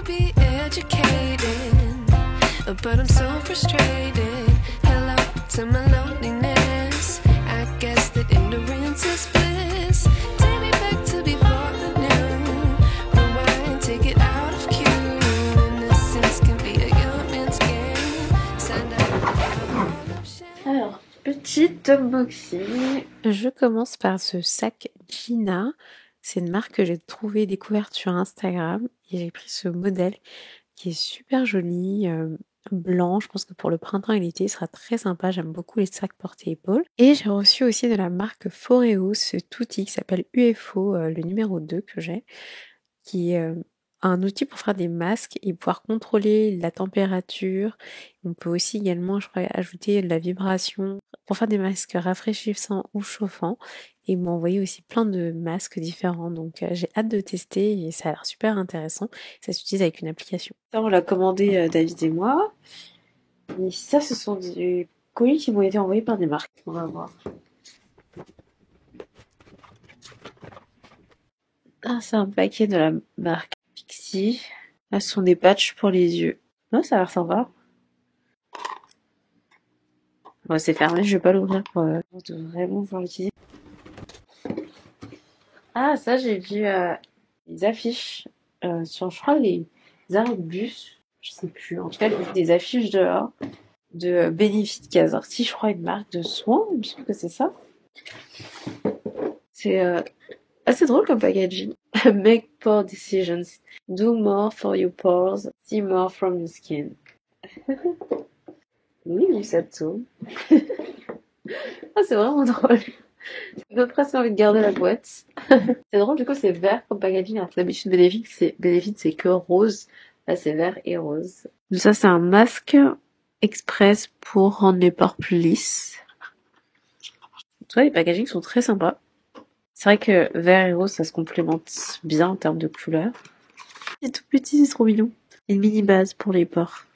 be educated, but I'm so frustrated. Hello to my loneliness. I guess that ignorance is bliss. Take me back to before the new. Rewind, take it out of cue. Innocence can be a young man's game. Signed up. Alors, petit unboxing. Je commence par ce sac Gina. C'est une marque que j'ai trouvée découverte sur Instagram. Et j'ai pris ce modèle qui est super joli, blanc. Je pense que pour le printemps et l'été, il sera très sympa. J'aime beaucoup les sacs porte-épaules. Et j'ai reçu aussi de la marque Foreo ce outil qui s'appelle UFO, le numéro 2 que j'ai, qui est un outil pour faire des masques et pouvoir contrôler la température. On peut aussi également, je crois, ajouter de la vibration pour faire des masques rafraîchissants ou chauffants. Et ils m'ont envoyé aussi plein de masques différents. Donc j'ai hâte de tester et ça a l'air super intéressant. Ça s'utilise avec une application. Ça, on l'a commandé David et moi. Et ça, ce sont des colis qui m'ont été envoyés par des marques. On va voir. Ah, c'est un paquet de la marque Pixi. Là, ce sont des patchs pour les yeux. Oh, ça a l'air sympa. Bon, c'est fermé, je vais pas l'ouvrir pour vraiment pouvoir l'utiliser. Ah, ça, j'ai vu les affiches sur, je crois, les Airbus. Je sais plus. En tout cas, j'ai vu des affiches dehors de Benefit qui a sorti, je crois, une marque de soins. Il me semble que c'est ça. C'est assez drôle comme packaging. Make poor decisions. Do more for your pores. See more from your skin. Oui, ça tourne. Ah, c'est vraiment drôle. Ça donne presque envie de garder la boîte. C'est drôle, du coup, c'est vert comme packaging. Alors, d'habitude, Benefit, c'est que rose. Là, c'est vert et rose. Donc ça, c'est un masque express pour rendre les pores plus lisses. Tu vois, les packagings sont très sympas. C'est vrai que vert et rose, ça se complémente bien en termes de couleur. C'est tout petit, c'est trop mignon. Une mini base pour les pores.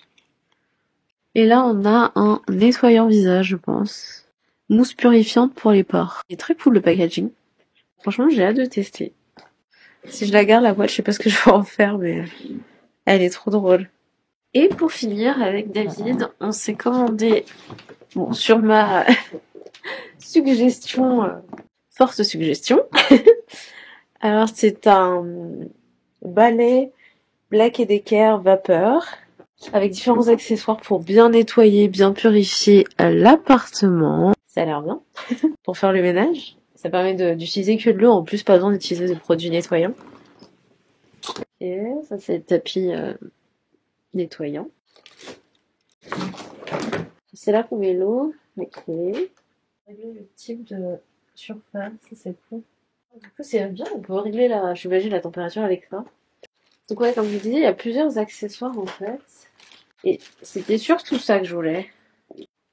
Et là, on a un nettoyant visage, je pense. Mousse purifiante pour les pores. C'est très cool le packaging. Franchement, j'ai hâte de tester. Si je la garde, la boîte, je sais pas ce que je vais en faire, mais elle est trop drôle. Et pour finir, avec David, on s'est commandé, bon, sur ma suggestion, forte suggestion. Alors, c'est un balai Black & Decker vapeur avec différents accessoires pour bien nettoyer, bien purifier l'appartement. Ça a l'air bien. Pour faire le ménage. Ça permet d'utiliser que de l'eau, en plus pas besoin d'utiliser des produits nettoyants. Et ça, c'est le tapis nettoyant. C'est là qu'on met l'eau. Ok. Régler le type de surface, ça c'est cool. Du coup, c'est bien, on peut régler j'imagine, la température avec ça. Donc ouais, comme je vous disais, il y a plusieurs accessoires en fait. Et c'était surtout ça que je voulais.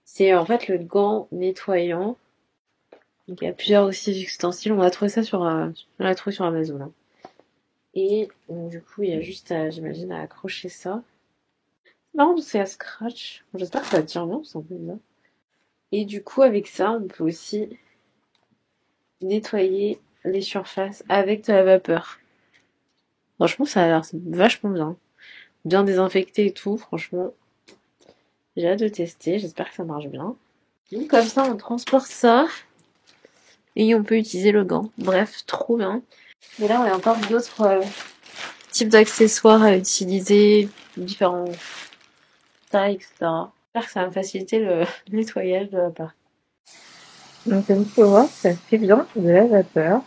C'est en fait le gant nettoyant. Donc il y a plusieurs aussi ustensiles. On a trouvé ça sur Amazon. Hein. Et donc, du coup, il y a juste j'imagine, à accrocher ça. Non, c'est à scratch. J'espère que ça tient bien, c'est un peu bizarre. Et du coup, avec ça, on peut aussi nettoyer les surfaces avec de la vapeur. Franchement, ça a l'air vachement bien. Bien désinfecté et tout, franchement. J'ai hâte de tester, j'espère que ça marche bien. Donc comme ça, on transporte ça. Et on peut utiliser le gant. Bref, trop bien. Mais là, on a encore d'autres types d'accessoires à utiliser, différents tailles, etc. J'espère que ça va me faciliter le nettoyage de l'appart. Donc comme tu peux voir, ça fait bien de la vapeur.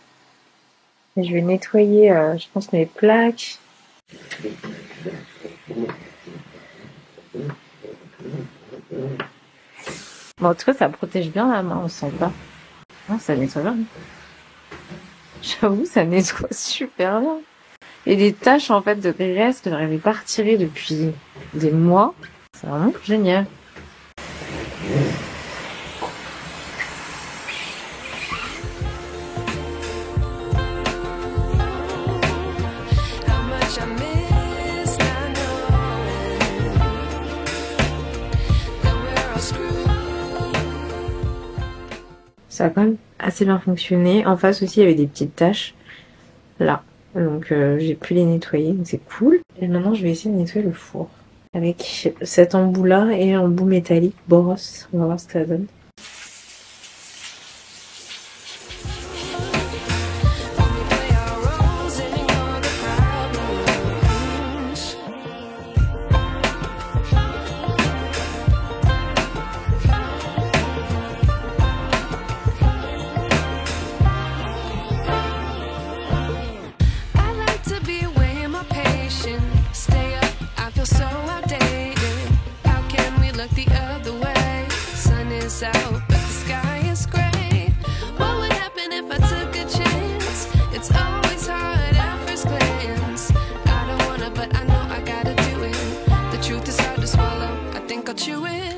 Et je vais nettoyer, je pense, mes plaques. Bon, en tout cas, ça protège bien la main, on sent pas. Non, ça nettoie bien. J'avoue, ça nettoie super bien. Et des taches, en fait, de graisse que j'arrivais pas à retirer depuis des mois. C'est vraiment génial. Ça a quand même assez bien fonctionné. En face aussi, il y avait des petites taches. Là. Donc j'ai pu les nettoyer, donc c'est cool. Et maintenant je vais essayer de nettoyer le four avec cet embout là et un embout métallique Boros. On va voir ce que ça donne. Out, but the sky is gray. What would happen if I took a chance? It's always hard at first glance. I don't wanna, but I know I gotta do it. The truth is hard to swallow. I think I'll chew it.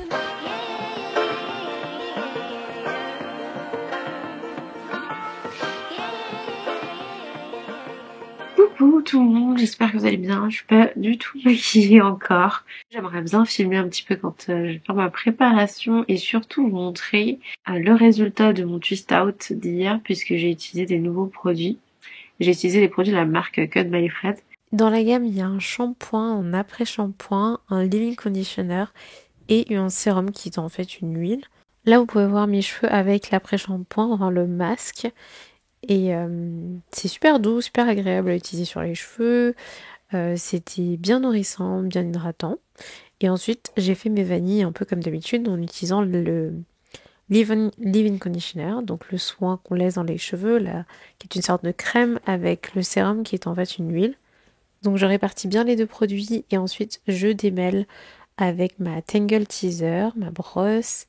Coucou tout le monde, j'espère que vous allez bien. Je suis pas du tout maquillée encore. J'aimerais bien filmer un petit peu quand je vais faire ma préparation et surtout vous montrer le résultat de mon twist out d'hier puisque j'ai utilisé des nouveaux produits. J'ai utilisé les produits de la marque Cut by Fred. Dans la gamme, il y a un shampoing, un après-shampoing, un leave-in conditioner et un sérum qui est en fait une huile. Là, vous pouvez voir mes cheveux avec l'après-shampoing, enfin le masque. Et c'est super doux, super agréable à utiliser sur les cheveux. C'était bien nourrissant, bien hydratant. Et ensuite, j'ai fait mes vanilles un peu comme d'habitude en utilisant le leave-in conditioner, donc le soin qu'on laisse dans les cheveux, là, qui est une sorte de crème avec le sérum qui est en fait une huile. Donc je répartis bien les deux produits et ensuite je démêle avec ma Tangle Teaser, ma brosse.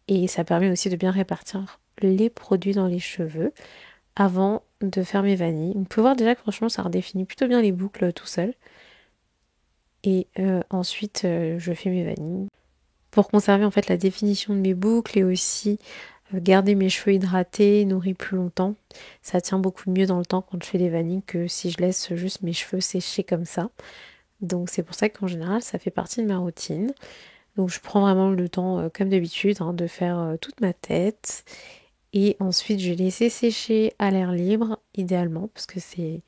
Et ça permet aussi de bien répartir les produits dans les cheveux avant de faire mes vanilles. On peut voir déjà que franchement ça redéfinit plutôt bien les boucles tout seul. Et ensuite je fais mes vanilles pour conserver en fait la définition de mes boucles et aussi garder mes cheveux hydratés, nourris plus longtemps. Ça tient beaucoup mieux dans le temps quand je fais des vanilles que si je laisse juste mes cheveux sécher comme ça. Donc c'est pour ça qu'en général ça fait partie de ma routine. Donc je prends vraiment le temps comme d'habitude de faire toute ma tête. Et ensuite, je vais laisser sécher à l'air libre, idéalement, parce que c'est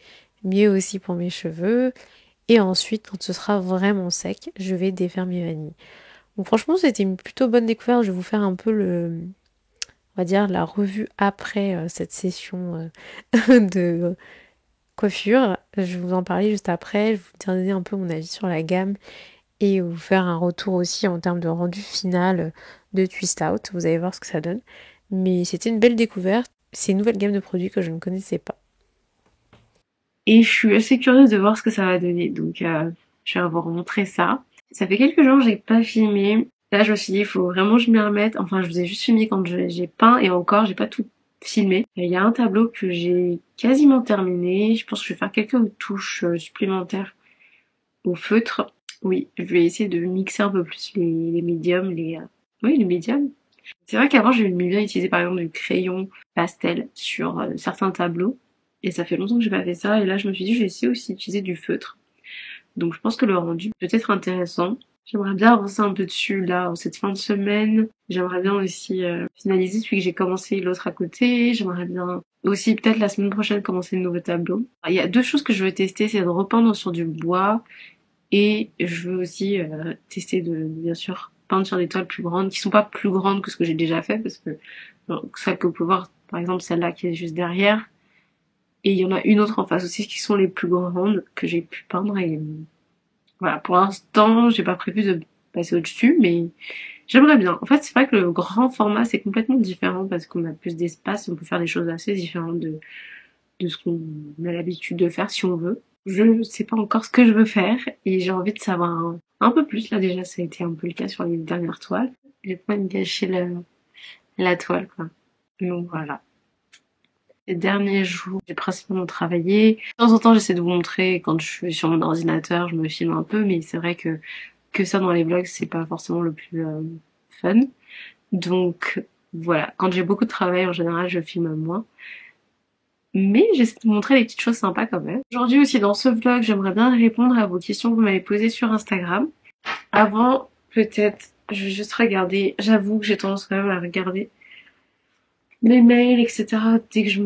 mieux aussi pour mes cheveux. Et ensuite, quand ce sera vraiment sec, je vais défaire mes vanilles. Donc franchement, c'était une plutôt bonne découverte. Je vais vous faire un peu on va dire, la revue après cette session de coiffure. Je vais vous en parler juste après. Je vais vous donner un peu mon avis sur la gamme et vous faire un retour aussi en termes de rendu final de Twist Out. Vous allez voir ce que ça donne. Mais c'était une belle découverte. C'est une nouvelle gamme de produits que je ne connaissais pas. Et je suis assez curieuse de voir ce que ça va donner. Donc je vais vous remontrer ça. Ça fait quelques jours que j'ai pas filmé. Là je me suis dit il faut vraiment que je m'y remette. Enfin je vous ai juste filmé quand j'ai peint et encore j'ai pas tout filmé. Il y a un tableau que j'ai quasiment terminé. Je pense que je vais faire quelques touches supplémentaires au feutre. Oui, je vais essayer de mixer un peu plus les médiums, oui, les médiums. C'est vrai qu'avant, j'aimais bien utiliser par exemple du crayon pastel sur certains tableaux. Et ça fait longtemps que j'ai pas fait ça. Et là, je me suis dit, je vais essayer aussi d'utiliser du feutre. Donc je pense que le rendu peut être intéressant. J'aimerais bien avancer un peu dessus là, en cette fin de semaine. J'aimerais bien aussi finaliser celui que j'ai commencé, l'autre à côté. J'aimerais bien aussi peut-être la semaine prochaine commencer de nouveau tableau. Il y a deux choses que je veux tester, c'est de repeindre sur du bois. Et je veux aussi tester de, bien sûr, peindre sur des toiles plus grandes, qui sont pas plus grandes que ce que j'ai déjà fait, parce que celle que vous pouvez voir, par exemple celle-là qui est juste derrière, et il y en a une autre en face aussi qui sont les plus grandes que j'ai pu peindre, et voilà, pour l'instant, j'ai pas prévu de passer au-dessus, mais j'aimerais bien. En fait, c'est vrai que le grand format, c'est complètement différent, parce qu'on a plus d'espace, on peut faire des choses assez différentes de ce qu'on a l'habitude de faire si on veut. Je ne sais pas encore ce que je veux faire et j'ai envie de savoir un peu plus. Là déjà ça a été un peu le cas sur les dernières toiles. J'ai pas me gâcher la toile quoi. Donc voilà. Les derniers jours, j'ai principalement travaillé. De temps en temps j'essaie de vous montrer quand je suis sur mon ordinateur, je me filme un peu, mais c'est vrai que ça dans les vlogs c'est pas forcément le plus fun. Donc voilà, quand j'ai beaucoup de travail en général je filme moins. Mais j'essaie de vous montrer des petites choses sympas quand même. Aujourd'hui aussi dans ce vlog, j'aimerais bien répondre à vos questions que vous m'avez posées sur Instagram. Avant, peut-être, je vais juste regarder. J'avoue que j'ai tendance quand même à regarder mes mails, etc. dès que je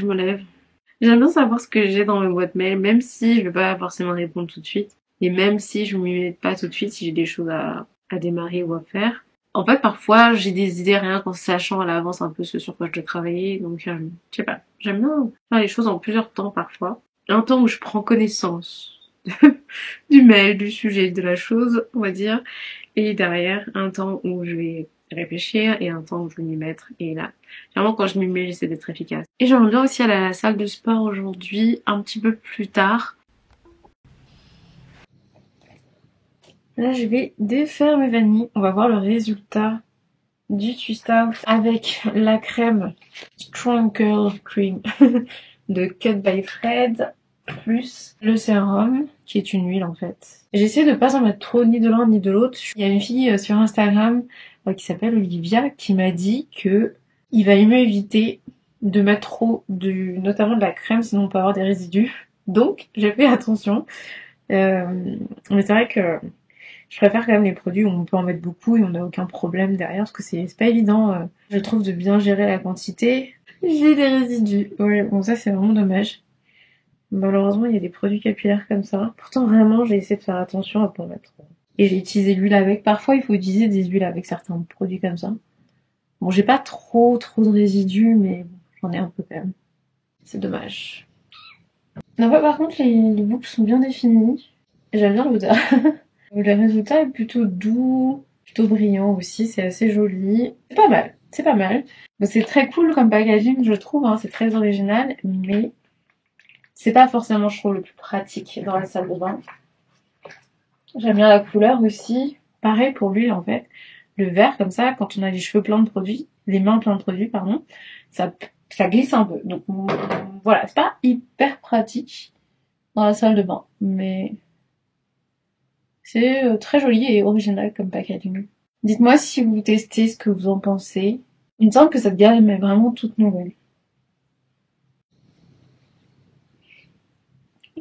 me lève. J'aime bien savoir ce que j'ai dans mes boîtes mail, même si je vais pas forcément répondre tout de suite. Et même si je m'y mets pas tout de suite, si j'ai des choses à démarrer ou à faire. En fait, parfois, j'ai des idées rien qu'en sachant à l'avance un peu ce sur quoi je dois travailler. Donc, je sais pas. J'aime bien faire les choses en plusieurs temps parfois. Un temps où je prends connaissance du mail, du sujet, de la chose, on va dire. Et derrière, un temps où je vais réfléchir et un temps où je vais m'y mettre. Et là, vraiment, quand je m'y mets, j'essaie d'être efficace. Et j'aimerais bien aussi aller à la salle de sport aujourd'hui, un petit peu plus tard. Là, je vais défaire mes vanilles. On va voir le résultat du twist out avec la crème Strong Curl Cream de Cut by Fred plus le sérum qui est une huile en fait. J'essaie de pas en mettre trop ni de l'un ni de l'autre. Il y a une fille sur Instagram qui s'appelle Olivia qui m'a dit que il valait mieux éviter de mettre trop notamment de la crème sinon on peut avoir des résidus. Donc j'ai fait attention. Mais c'est vrai que je préfère quand même les produits où on peut en mettre beaucoup et on n'a aucun problème derrière parce que c'est pas évident, je trouve, de bien gérer la quantité. J'ai des résidus. Ouais, bon ça c'est vraiment dommage. Malheureusement il y a des produits capillaires comme ça. Pourtant vraiment j'ai essayé de faire attention à pas en mettre. Et j'ai utilisé l'huile avec. Parfois il faut utiliser des huiles avec certains produits comme ça. Bon j'ai pas trop de résidus mais j'en ai un peu quand même. C'est dommage. Non, par contre les boucles sont bien définies. J'aime bien l'odeur. Le résultat est plutôt doux, plutôt brillant aussi, c'est assez joli. C'est pas mal, c'est pas mal. C'est très cool comme packaging, je trouve, hein, c'est très original, mais c'est pas forcément, je trouve, le plus pratique dans la salle de bain. J'aime bien la couleur aussi. Pareil pour l'huile, en fait. Le vert, comme ça, quand on a les cheveux pleins de produits, les mains pleines de produits, pardon, ça glisse un peu. Donc voilà, c'est pas hyper pratique dans la salle de bain, mais c'est très joli et original comme packaging. Dites-moi si vous testez ce que vous en pensez. Il me semble que cette gamme est vraiment toute nouvelle.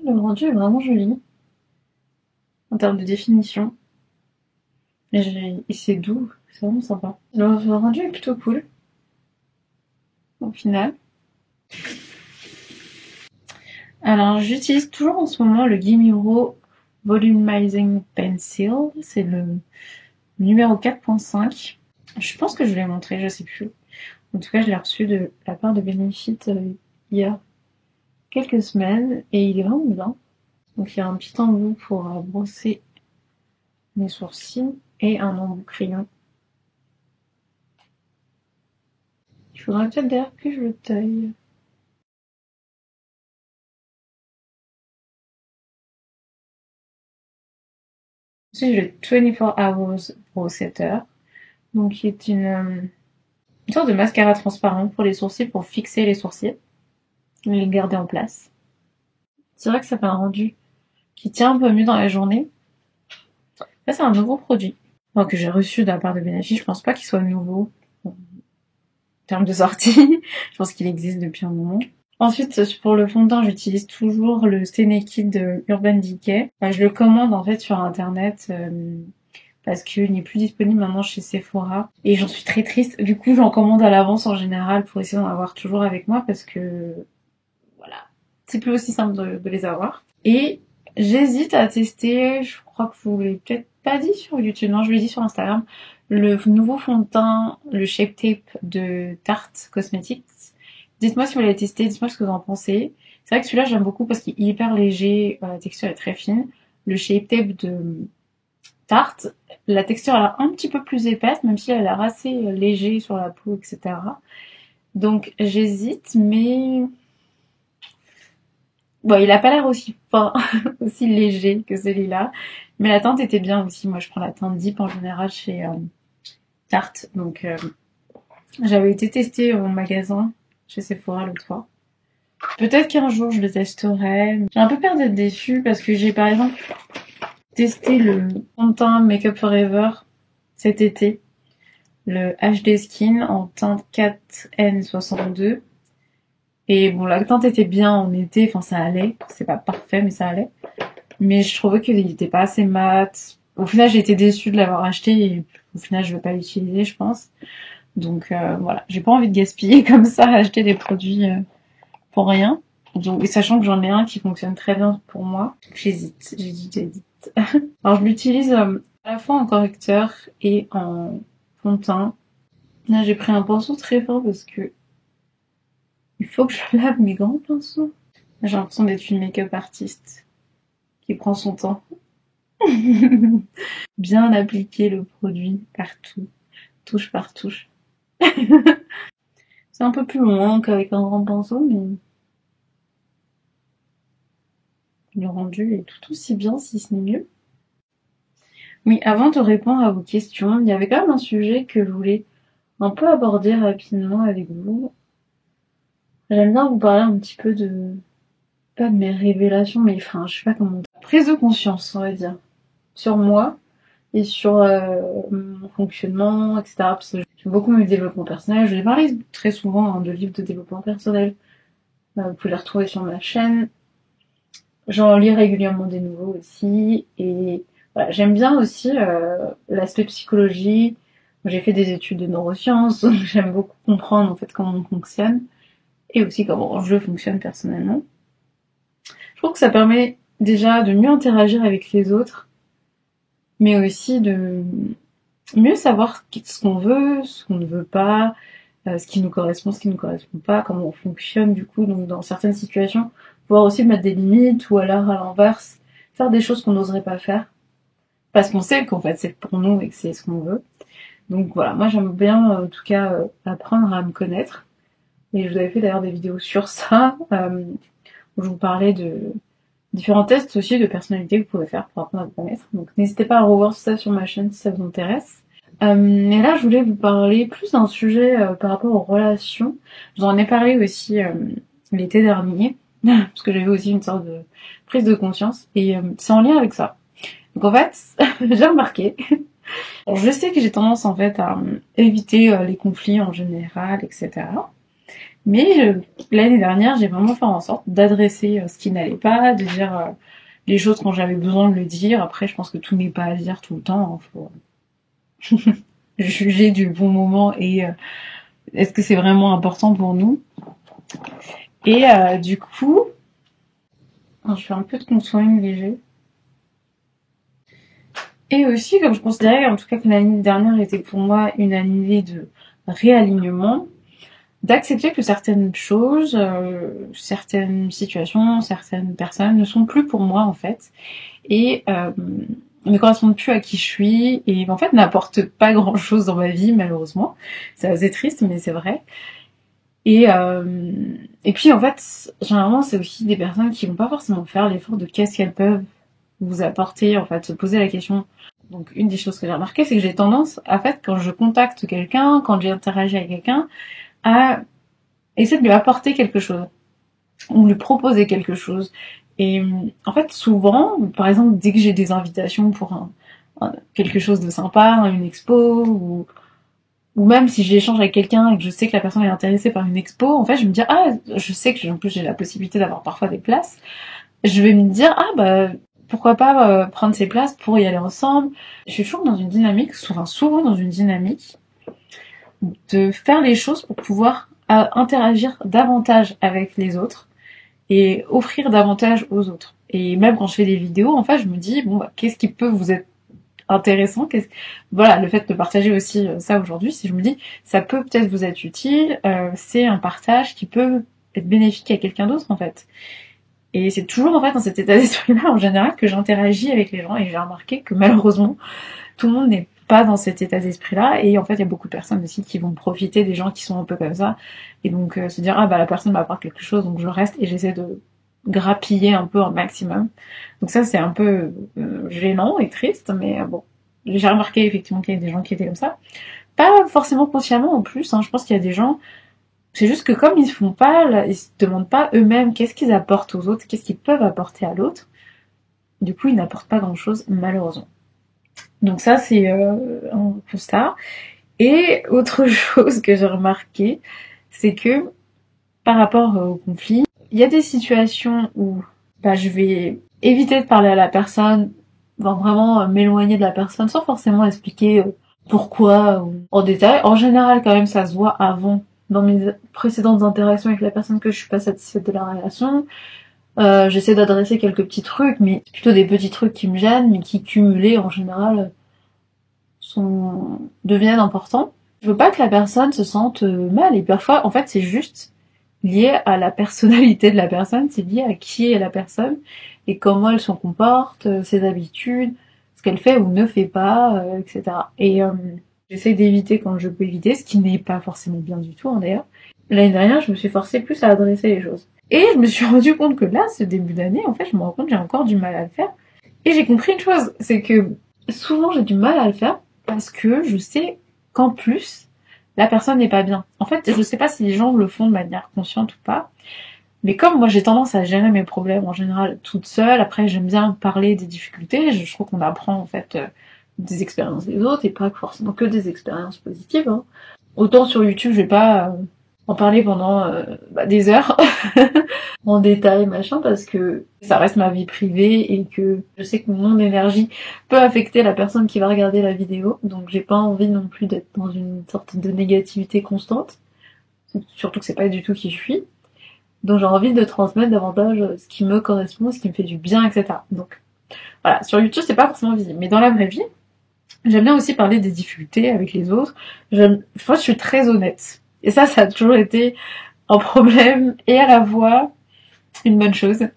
Le rendu est vraiment joli en termes de définition. Et c'est doux, c'est vraiment sympa. Le rendu est plutôt cool au final. Alors j'utilise toujours en ce moment le Gimiro Volumizing Pencil. C'est le numéro 4.5. Je pense que je l'ai montré, je sais plus. En tout cas, je l'ai reçu de la part de Benefit il y a quelques semaines et il est vraiment bien. Donc il y a un petit embout pour brosser mes sourcils et un embout crayon. Il faudrait peut-être d'ailleurs que je le taille. Ensuite, j'ai le 24 Hours Brow Setter, donc qui est une sorte de mascara transparent pour les sourcils, pour fixer les sourcils et les garder en place. C'est vrai que ça fait un rendu qui tient un peu mieux dans la journée. Ça, c'est un nouveau produit que j'ai reçu de la part de Benefit. Je pense pas qu'il soit nouveau en termes de sortie. Je pense qu'il existe depuis un moment. Ensuite, pour le fond de teint, j'utilise toujours le Stay Naked de Urban Decay. Je le commande en fait sur internet parce qu'il n'est plus disponible maintenant chez Sephora. Et j'en suis très triste. Du coup, j'en commande à l'avance en général pour essayer d'en avoir toujours avec moi parce que voilà, c'est plus aussi simple de les avoir. Et j'hésite à tester, je crois que vous l'avez peut-être pas dit sur YouTube, non, je l'ai dit sur Instagram, le nouveau fond de teint, le Shape Tape de Tarte Cosmetics. Dites-moi si vous l'avez testé, dites-moi ce que vous en pensez. C'est vrai que celui-là j'aime beaucoup parce qu'il est hyper léger, la texture est très fine. Le Shape Tape de Tarte, la texture elle est un petit peu plus épaisse, même si elle a l'air assez léger sur la peau, etc. Donc j'hésite, mais bon, il a pas l'air aussi fin, aussi léger que celui-là. Mais la teinte était bien aussi. Moi, je prends la teinte Deep en général chez Tarte. Donc, j'avais été tester au magasin chez Sephora l'autre fois. Peut-être qu'un jour, je le testerai. J'ai un peu peur d'être déçue parce que j'ai, par exemple, testé le fond de teint Make Up Forever cet été. Le HD Skin en teinte 4N62. Et bon, la teinte était bien en été, enfin ça allait, c'est pas parfait mais ça allait. Mais je trouvais qu'il était pas assez mat. Au final j'ai été déçue de l'avoir acheté et au final je vais pas l'utiliser je pense. Donc voilà, j'ai pas envie de gaspiller comme ça, acheter des produits pour rien. Donc, et sachant que j'en ai un qui fonctionne très bien pour moi, j'hésite. Alors je l'utilise à la fois en correcteur et en fond de teint. Là j'ai pris un pinceau très fin parce que il faut que je lave mes grands pinceaux. J'ai l'impression d'être une make-up artiste qui prend son temps. Bien appliquer le produit partout, touche par touche. C'est un peu plus long qu'avec un grand pinceau, mais le rendu est tout aussi bien, si ce n'est mieux. Oui, avant de répondre à vos questions, il y avait quand même un sujet que je voulais un peu aborder rapidement avec vous. J'aime bien vous parler un petit peu pas de mes révélations, mais enfin, je sais pas comment dire. Prise de conscience, on va dire, sur moi et sur mon fonctionnement, etc. Parce que j'aime beaucoup le développement personnel. Je vais parler très souvent de livres de développement personnel. Vous pouvez les retrouver sur ma chaîne. J'en lis régulièrement des nouveaux aussi. Et voilà, j'aime bien aussi l'aspect psychologie. J'ai fait des études de neurosciences, donc j'aime beaucoup comprendre en fait comment on fonctionne et aussi comment je fonctionne personnellement. Je trouve que ça permet déjà de mieux interagir avec les autres, mais aussi de mieux savoir ce qu'on veut, ce qu'on ne veut pas, ce qui nous correspond, ce qui ne nous correspond pas, comment on fonctionne du coup. Donc dans certaines situations, pouvoir aussi mettre des limites ou alors à l'inverse, faire des choses qu'on n'oserait pas faire parce qu'on sait qu'en fait c'est pour nous et que c'est ce qu'on veut. Donc voilà, moi j'aime bien en tout cas apprendre à me connaître. Et je vous avais fait d'ailleurs des vidéos sur ça, où je vous parlais de différents tests aussi de personnalité que vous pouvez faire pour apprendre à vous connaître. Donc n'hésitez pas à revoir ça sur ma chaîne si ça vous intéresse. Mais là je voulais vous parler plus d'un sujet par rapport aux relations. Je vous en ai parlé aussi l'été dernier, parce que j'avais aussi une sorte de prise de conscience, et c'est en lien avec ça. Donc en fait, j'ai remarqué... Alors, je sais que j'ai tendance en fait à éviter les conflits en général, etc. Mais l'année dernière, j'ai vraiment fait en sorte d'adresser ce qui n'allait pas, de dire les choses quand j'avais besoin de le dire. Après, je pense que tout n'est pas à dire tout le temps. Hein, faut juger du bon moment et est-ce que c'est vraiment important pour nous. Et du coup, je fais un peu de consoling léger. Et aussi, comme je considérais en tout cas que l'année dernière était pour moi une année de réalignement, d'accepter que certaines choses, certaines situations, certaines personnes ne sont plus pour moi en fait, et ne correspondent plus à qui je suis, et en fait n'apportent pas grand chose dans ma vie malheureusement. C'est assez triste mais c'est vrai. Et puis en fait, généralement c'est aussi des personnes qui vont pas forcément faire l'effort de qu'est-ce qu'elles peuvent vous apporter, en fait, se poser la question. Donc une des choses que j'ai remarqué, c'est que j'ai tendance, en fait, quand je contacte quelqu'un, quand j'ai interagi avec quelqu'un, à essayer de lui apporter quelque chose, ou lui proposer quelque chose. Et en fait, souvent, par exemple, dès que j'ai des invitations pour quelque chose de sympa, une expo, ou même si j'échange avec quelqu'un et que je sais que la personne est intéressée par une expo, en fait, je me dis, ah, je sais que en plus j'ai la possibilité d'avoir parfois des places, je vais me dire, ah, bah, pourquoi pas prendre ses places pour y aller ensemble. Je suis toujours dans une dynamique, souvent dans une dynamique de faire les choses pour pouvoir interagir davantage avec les autres et offrir davantage aux autres. Et même quand je fais des vidéos, en fait, je me dis, bon, bah, qu'est-ce qui peut vous être intéressant, voilà, le fait de partager aussi ça aujourd'hui, si je me dis, ça peut peut-être vous être utile, c'est un partage qui peut être bénéfique à quelqu'un d'autre, en fait. Et c'est toujours en fait dans cet état d'esprit-là en général que j'interagis avec les gens, et j'ai remarqué que malheureusement tout le monde n'est pas dans cet état d'esprit-là, et en fait il y a beaucoup de personnes aussi qui vont profiter des gens qui sont un peu comme ça, et donc se dire ah bah la personne m'apporte quelque chose donc je reste et j'essaie de grappiller un peu un maximum. Donc ça c'est un peu gênant et triste, mais bon, j'ai remarqué effectivement qu'il y a des gens qui étaient comme ça, pas forcément consciemment en plus, hein. Je pense qu'il y a des gens, c'est juste que comme ils font pas, ils se demandent pas eux-mêmes qu'est-ce qu'ils apportent aux autres, qu'est-ce qu'ils peuvent apporter à l'autre. Du coup, ils n'apportent pas grand-chose, malheureusement. Donc ça, c'est un constat. Et autre chose que j'ai remarqué, c'est que par rapport au conflit, il y a des situations où je vais éviter de parler à la personne, vraiment m'éloigner de la personne sans forcément expliquer pourquoi en détail. En général, quand même, ça se voit avant dans mes précédentes interactions avec la personne que je suis pas satisfaite de la relation. J'essaie d'adresser quelques petits trucs, mais plutôt des petits trucs qui me gênent, mais qui cumulés en général deviennent importants. Je veux pas que la personne se sente mal, et parfois en fait c'est juste lié à la personnalité de la personne, c'est lié à qui est la personne et comment elle se comporte, ses habitudes, ce qu'elle fait ou ne fait pas, etc. Et j'essaie d'éviter quand je peux éviter, ce qui n'est pas forcément bien du tout, hein, d'ailleurs. L'année dernière, je me suis forcée plus à adresser les choses. Et je me suis rendu compte que là, ce début d'année, en fait, je me rends compte que j'ai encore du mal à le faire. Et j'ai compris une chose, c'est que souvent j'ai du mal à le faire parce que je sais qu'en plus, la personne n'est pas bien. En fait, je sais pas si les gens le font de manière consciente ou pas, mais comme moi j'ai tendance à gérer mes problèmes en général toute seule, après j'aime bien parler des difficultés, je trouve qu'on apprend en fait des expériences des autres et pas forcément que des expériences positives. Hein. Autant sur YouTube je vais pas en parler pendant des heures en détail machin parce que ça reste ma vie privée et que je sais que mon énergie peut affecter la personne qui va regarder la vidéo, donc j'ai pas envie non plus d'être dans une sorte de négativité constante, surtout que c'est pas du tout qui je suis. Donc j'ai envie de transmettre davantage ce qui me correspond, ce qui me fait du bien, etc. Donc voilà, sur YouTube c'est pas forcément visible, mais dans la vraie vie, j'aime bien aussi parler des difficultés avec les autres. Je suis très honnête. Et ça a toujours été un problème et à la fois une bonne chose.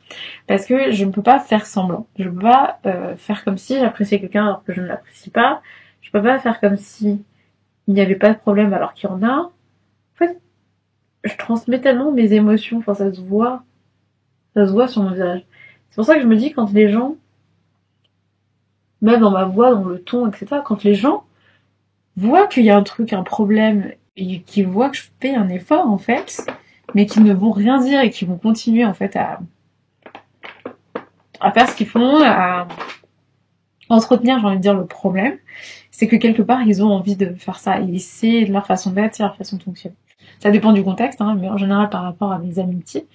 Parce que je ne peux pas faire semblant. Je peux pas faire comme si j'appréciais quelqu'un alors que je ne l'apprécie pas. Je peux pas faire comme si il n'y avait pas de problème alors qu'il y en a. En fait, je transmets tellement mes émotions, enfin ça se voit sur mon visage. C'est pour ça que je me dis quand les gens, même dans ma voix, dans le ton, etc., quand les gens voient qu'il y a un truc, un problème, et qu'ils voient que je fais un effort en fait, mais qu'ils ne vont rien dire et qu'ils vont continuer en fait à faire ce qu'ils font, à entretenir, j'ai envie de dire, le problème, c'est que quelque part ils ont envie de faire ça, et c'est leur façon d'être, c'est leur façon de fonctionner. Ça dépend du contexte, hein, mais en général par rapport à mes amitiés,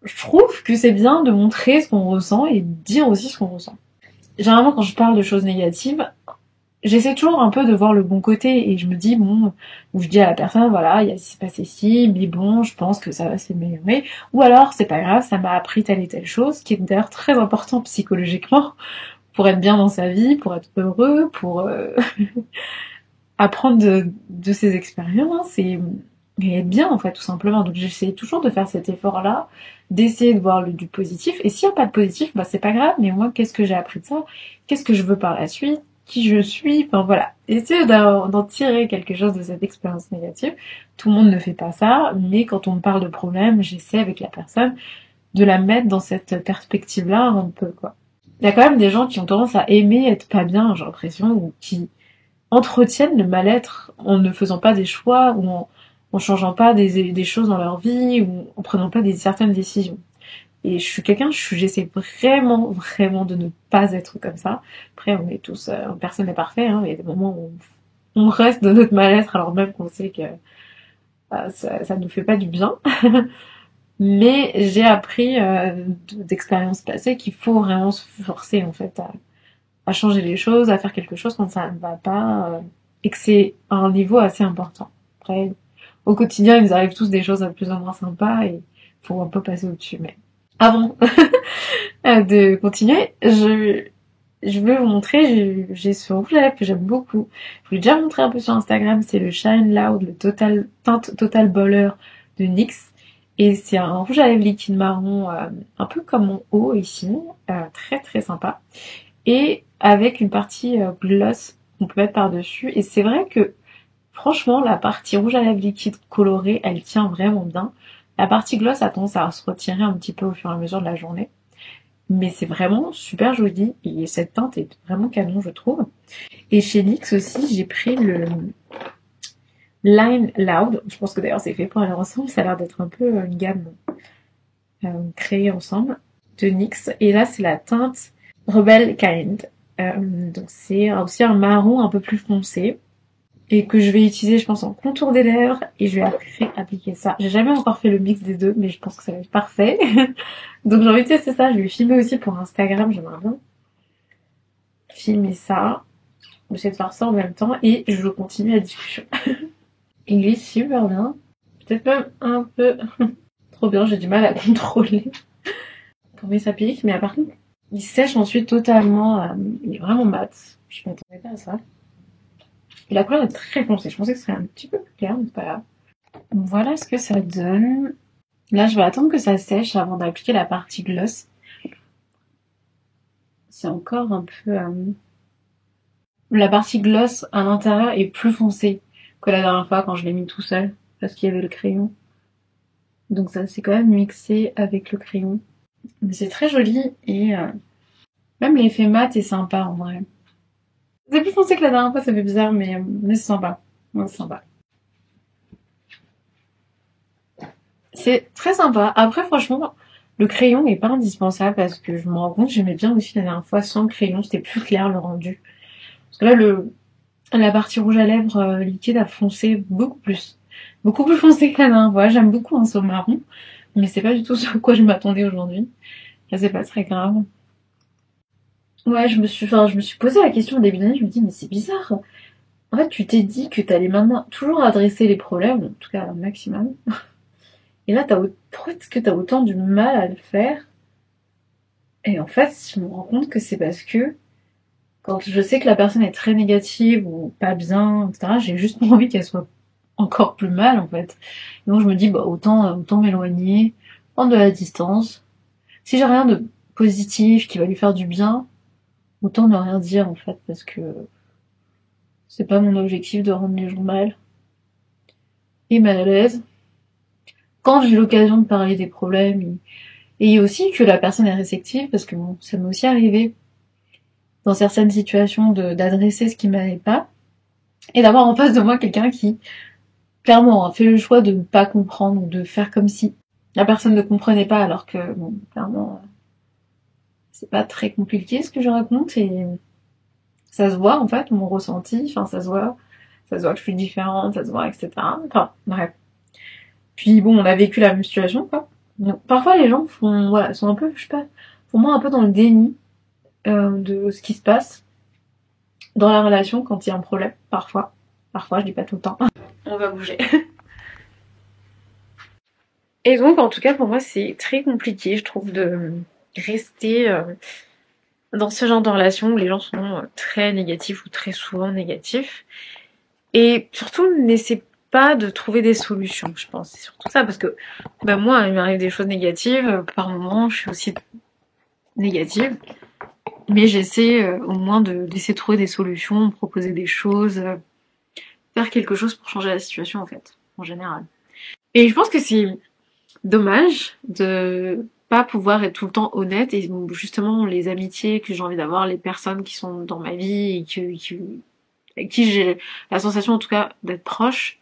je trouve que c'est bien de montrer ce qu'on ressent et de dire aussi ce qu'on ressent. Généralement quand je parle de choses négatives, j'essaie toujours un peu de voir le bon côté et je me dis bon, ou je dis à la personne voilà, il s'est passé ci, mais bon, je pense que ça va s'améliorer, ou alors c'est pas grave, ça m'a appris telle et telle chose, qui est d'ailleurs très important psychologiquement pour être bien dans sa vie, pour être heureux, pour apprendre de ses expériences et être bien en fait tout simplement. Donc j'essaie toujours de faire cet effort là, d'essayer de voir du positif, et s'il n'y a pas de positif, bah c'est pas grave, mais moi qu'est-ce que j'ai appris de ça, qu'est-ce que je veux par la suite, qui je suis, enfin voilà, essayer d'en tirer quelque chose de cette expérience négative. Tout le monde ne fait pas ça, mais quand on me parle de problème, j'essaie avec la personne de la mettre dans cette perspective-là un peu, quoi. Il y a quand même des gens qui ont tendance à aimer être pas bien, j'ai l'impression, ou qui entretiennent le mal-être en ne faisant pas des choix, ou en changeant pas des choses dans leur vie, ou en prenant pas certaines décisions. Et je suis quelqu'un, j'essaie vraiment de ne pas être comme ça. Après, on est tous, personne n'est parfait, hein, il y a des moments où on reste de notre mal-être alors même qu'on sait que ça nous fait pas du bien. Mais j'ai appris d'expériences passées qu'il faut vraiment se forcer en fait à changer les choses, à faire quelque chose quand ça ne va pas, et que c'est à un niveau assez important. Après, au quotidien, il nous arrive tous des choses plus ou moins sympas et faut un peu passer au-dessus, mais avant de continuer, je voulais vous montrer, j'ai ce rouge à lèvres que j'aime beaucoup. Je vous l'ai déjà montré un peu sur Instagram, c'est le Shine Loud, le teinte Total Baller de NYX. Et c'est un rouge à lèvres liquide marron, un peu comme mon haut ici, très très sympa. Et avec une partie gloss qu'on peut mettre par-dessus. Et c'est vrai que, franchement, la partie rouge à lèvres liquide colorée, elle tient vraiment bien. La partie gloss a tendance à se retirer un petit peu au fur et à mesure de la journée. Mais c'est vraiment super joli et cette teinte est vraiment canon, je trouve. Et chez NYX aussi, j'ai pris le Line Loud. Je pense que d'ailleurs c'est fait pour aller ensemble. Ça a l'air d'être un peu une gamme créée ensemble de NYX. Et là, c'est la teinte Rebel Kind. Donc c'est aussi un marron un peu plus foncé. Et que je vais utiliser, je pense, en contour des lèvres. Et je vais après appliquer ça. J'ai jamais encore fait le mix des deux, mais je pense que ça va être parfait. Donc j'ai envie de tester ça. Je vais filmer aussi pour Instagram. J'aimerais bien filmer ça. J'essaie de faire ça en même temps. Et je continue la discussion. Il glisse super bien. Peut-être même un peu trop bien, j'ai du mal à contrôler combien ça pique. Mais par contre, il sèche ensuite totalement. Il est vraiment mat. Je m'attendais pas à ça. Et la couleur est très foncée. Je pensais que ce serait un petit peu plus clair, mais c'est pas grave. Donc voilà ce que ça donne. Là, je vais attendre que ça sèche avant d'appliquer la partie gloss. C'est encore un peu... La partie gloss à l'intérieur est plus foncée que la dernière fois quand je l'ai mis tout seul, parce qu'il y avait le crayon. Donc ça s'est quand même mixé avec le crayon. Mais c'est très joli et même l'effet mat est sympa en vrai. C'est plus foncé que la dernière fois, ça fait bizarre, mais c'est sympa. Ouais, c'est sympa. C'est très sympa. Après, franchement, le crayon est pas indispensable parce que je me rends compte que j'aimais bien aussi la dernière fois sans le crayon, c'était plus clair le rendu. Parce que là, la partie rouge à lèvres liquide a foncé beaucoup plus. Beaucoup plus foncé que la dernière fois. J'aime beaucoup un saut marron, mais c'est pas du tout ce à quoi je m'attendais aujourd'hui. Là, c'est pas très grave. Ouais, je me suis posé la question au début d'année, je me dis, mais c'est bizarre. En fait, tu t'es dit que t'allais maintenant toujours adresser les problèmes, en tout cas un maximum. Et là, pourquoi est-ce que t'as autant du mal à le faire? Et en fait, je me rends compte que c'est parce que quand je sais que la personne est très négative ou pas bien, etc., j'ai juste pas envie qu'elle soit encore plus mal, en fait. Donc je me dis, bah, autant m'éloigner, prendre de la distance. Si j'ai rien de positif qui va lui faire du bien, autant ne rien dire, en fait, parce que c'est pas mon objectif de rendre les gens mal et mal à l'aise. Quand j'ai l'occasion de parler des problèmes, et aussi que la personne est réceptive, parce que bon, ça m'est aussi arrivé dans certaines situations d'adresser ce qui m'allait pas, et d'avoir en face de moi quelqu'un qui, clairement, a fait le choix de ne pas comprendre, ou de faire comme si la personne ne comprenait pas, alors que, bon, clairement, c'est pas très compliqué ce que je raconte, et ça se voit, en fait, mon ressenti, enfin, ça se voit que je suis différente, ça se voit, etc. Enfin, bref. Puis bon, on a vécu la même situation, quoi. Donc, parfois, les gens sont un peu, je sais pas, pour moi, un peu dans le déni de ce qui se passe dans la relation quand il y a un problème, parfois. Parfois, je dis pas tout le temps. On va bouger. Et donc, en tout cas, pour moi, c'est très compliqué, je trouve, de rester dans ce genre de relation où les gens sont très négatifs ou très souvent négatifs. Et surtout, n'essaie pas de trouver des solutions, je pense. C'est surtout ça, parce que bah, moi, il m'arrive des choses négatives. Par moments, je suis aussi négative. Mais j'essaie au moins d'essayer de trouver des solutions, proposer des choses, faire quelque chose pour changer la situation, en fait, en général. Et je pense que c'est dommage de pas pouvoir être tout le temps honnête, et justement les amitiés que j'ai envie d'avoir, les personnes qui sont dans ma vie et avec qui j'ai la sensation en tout cas d'être proche,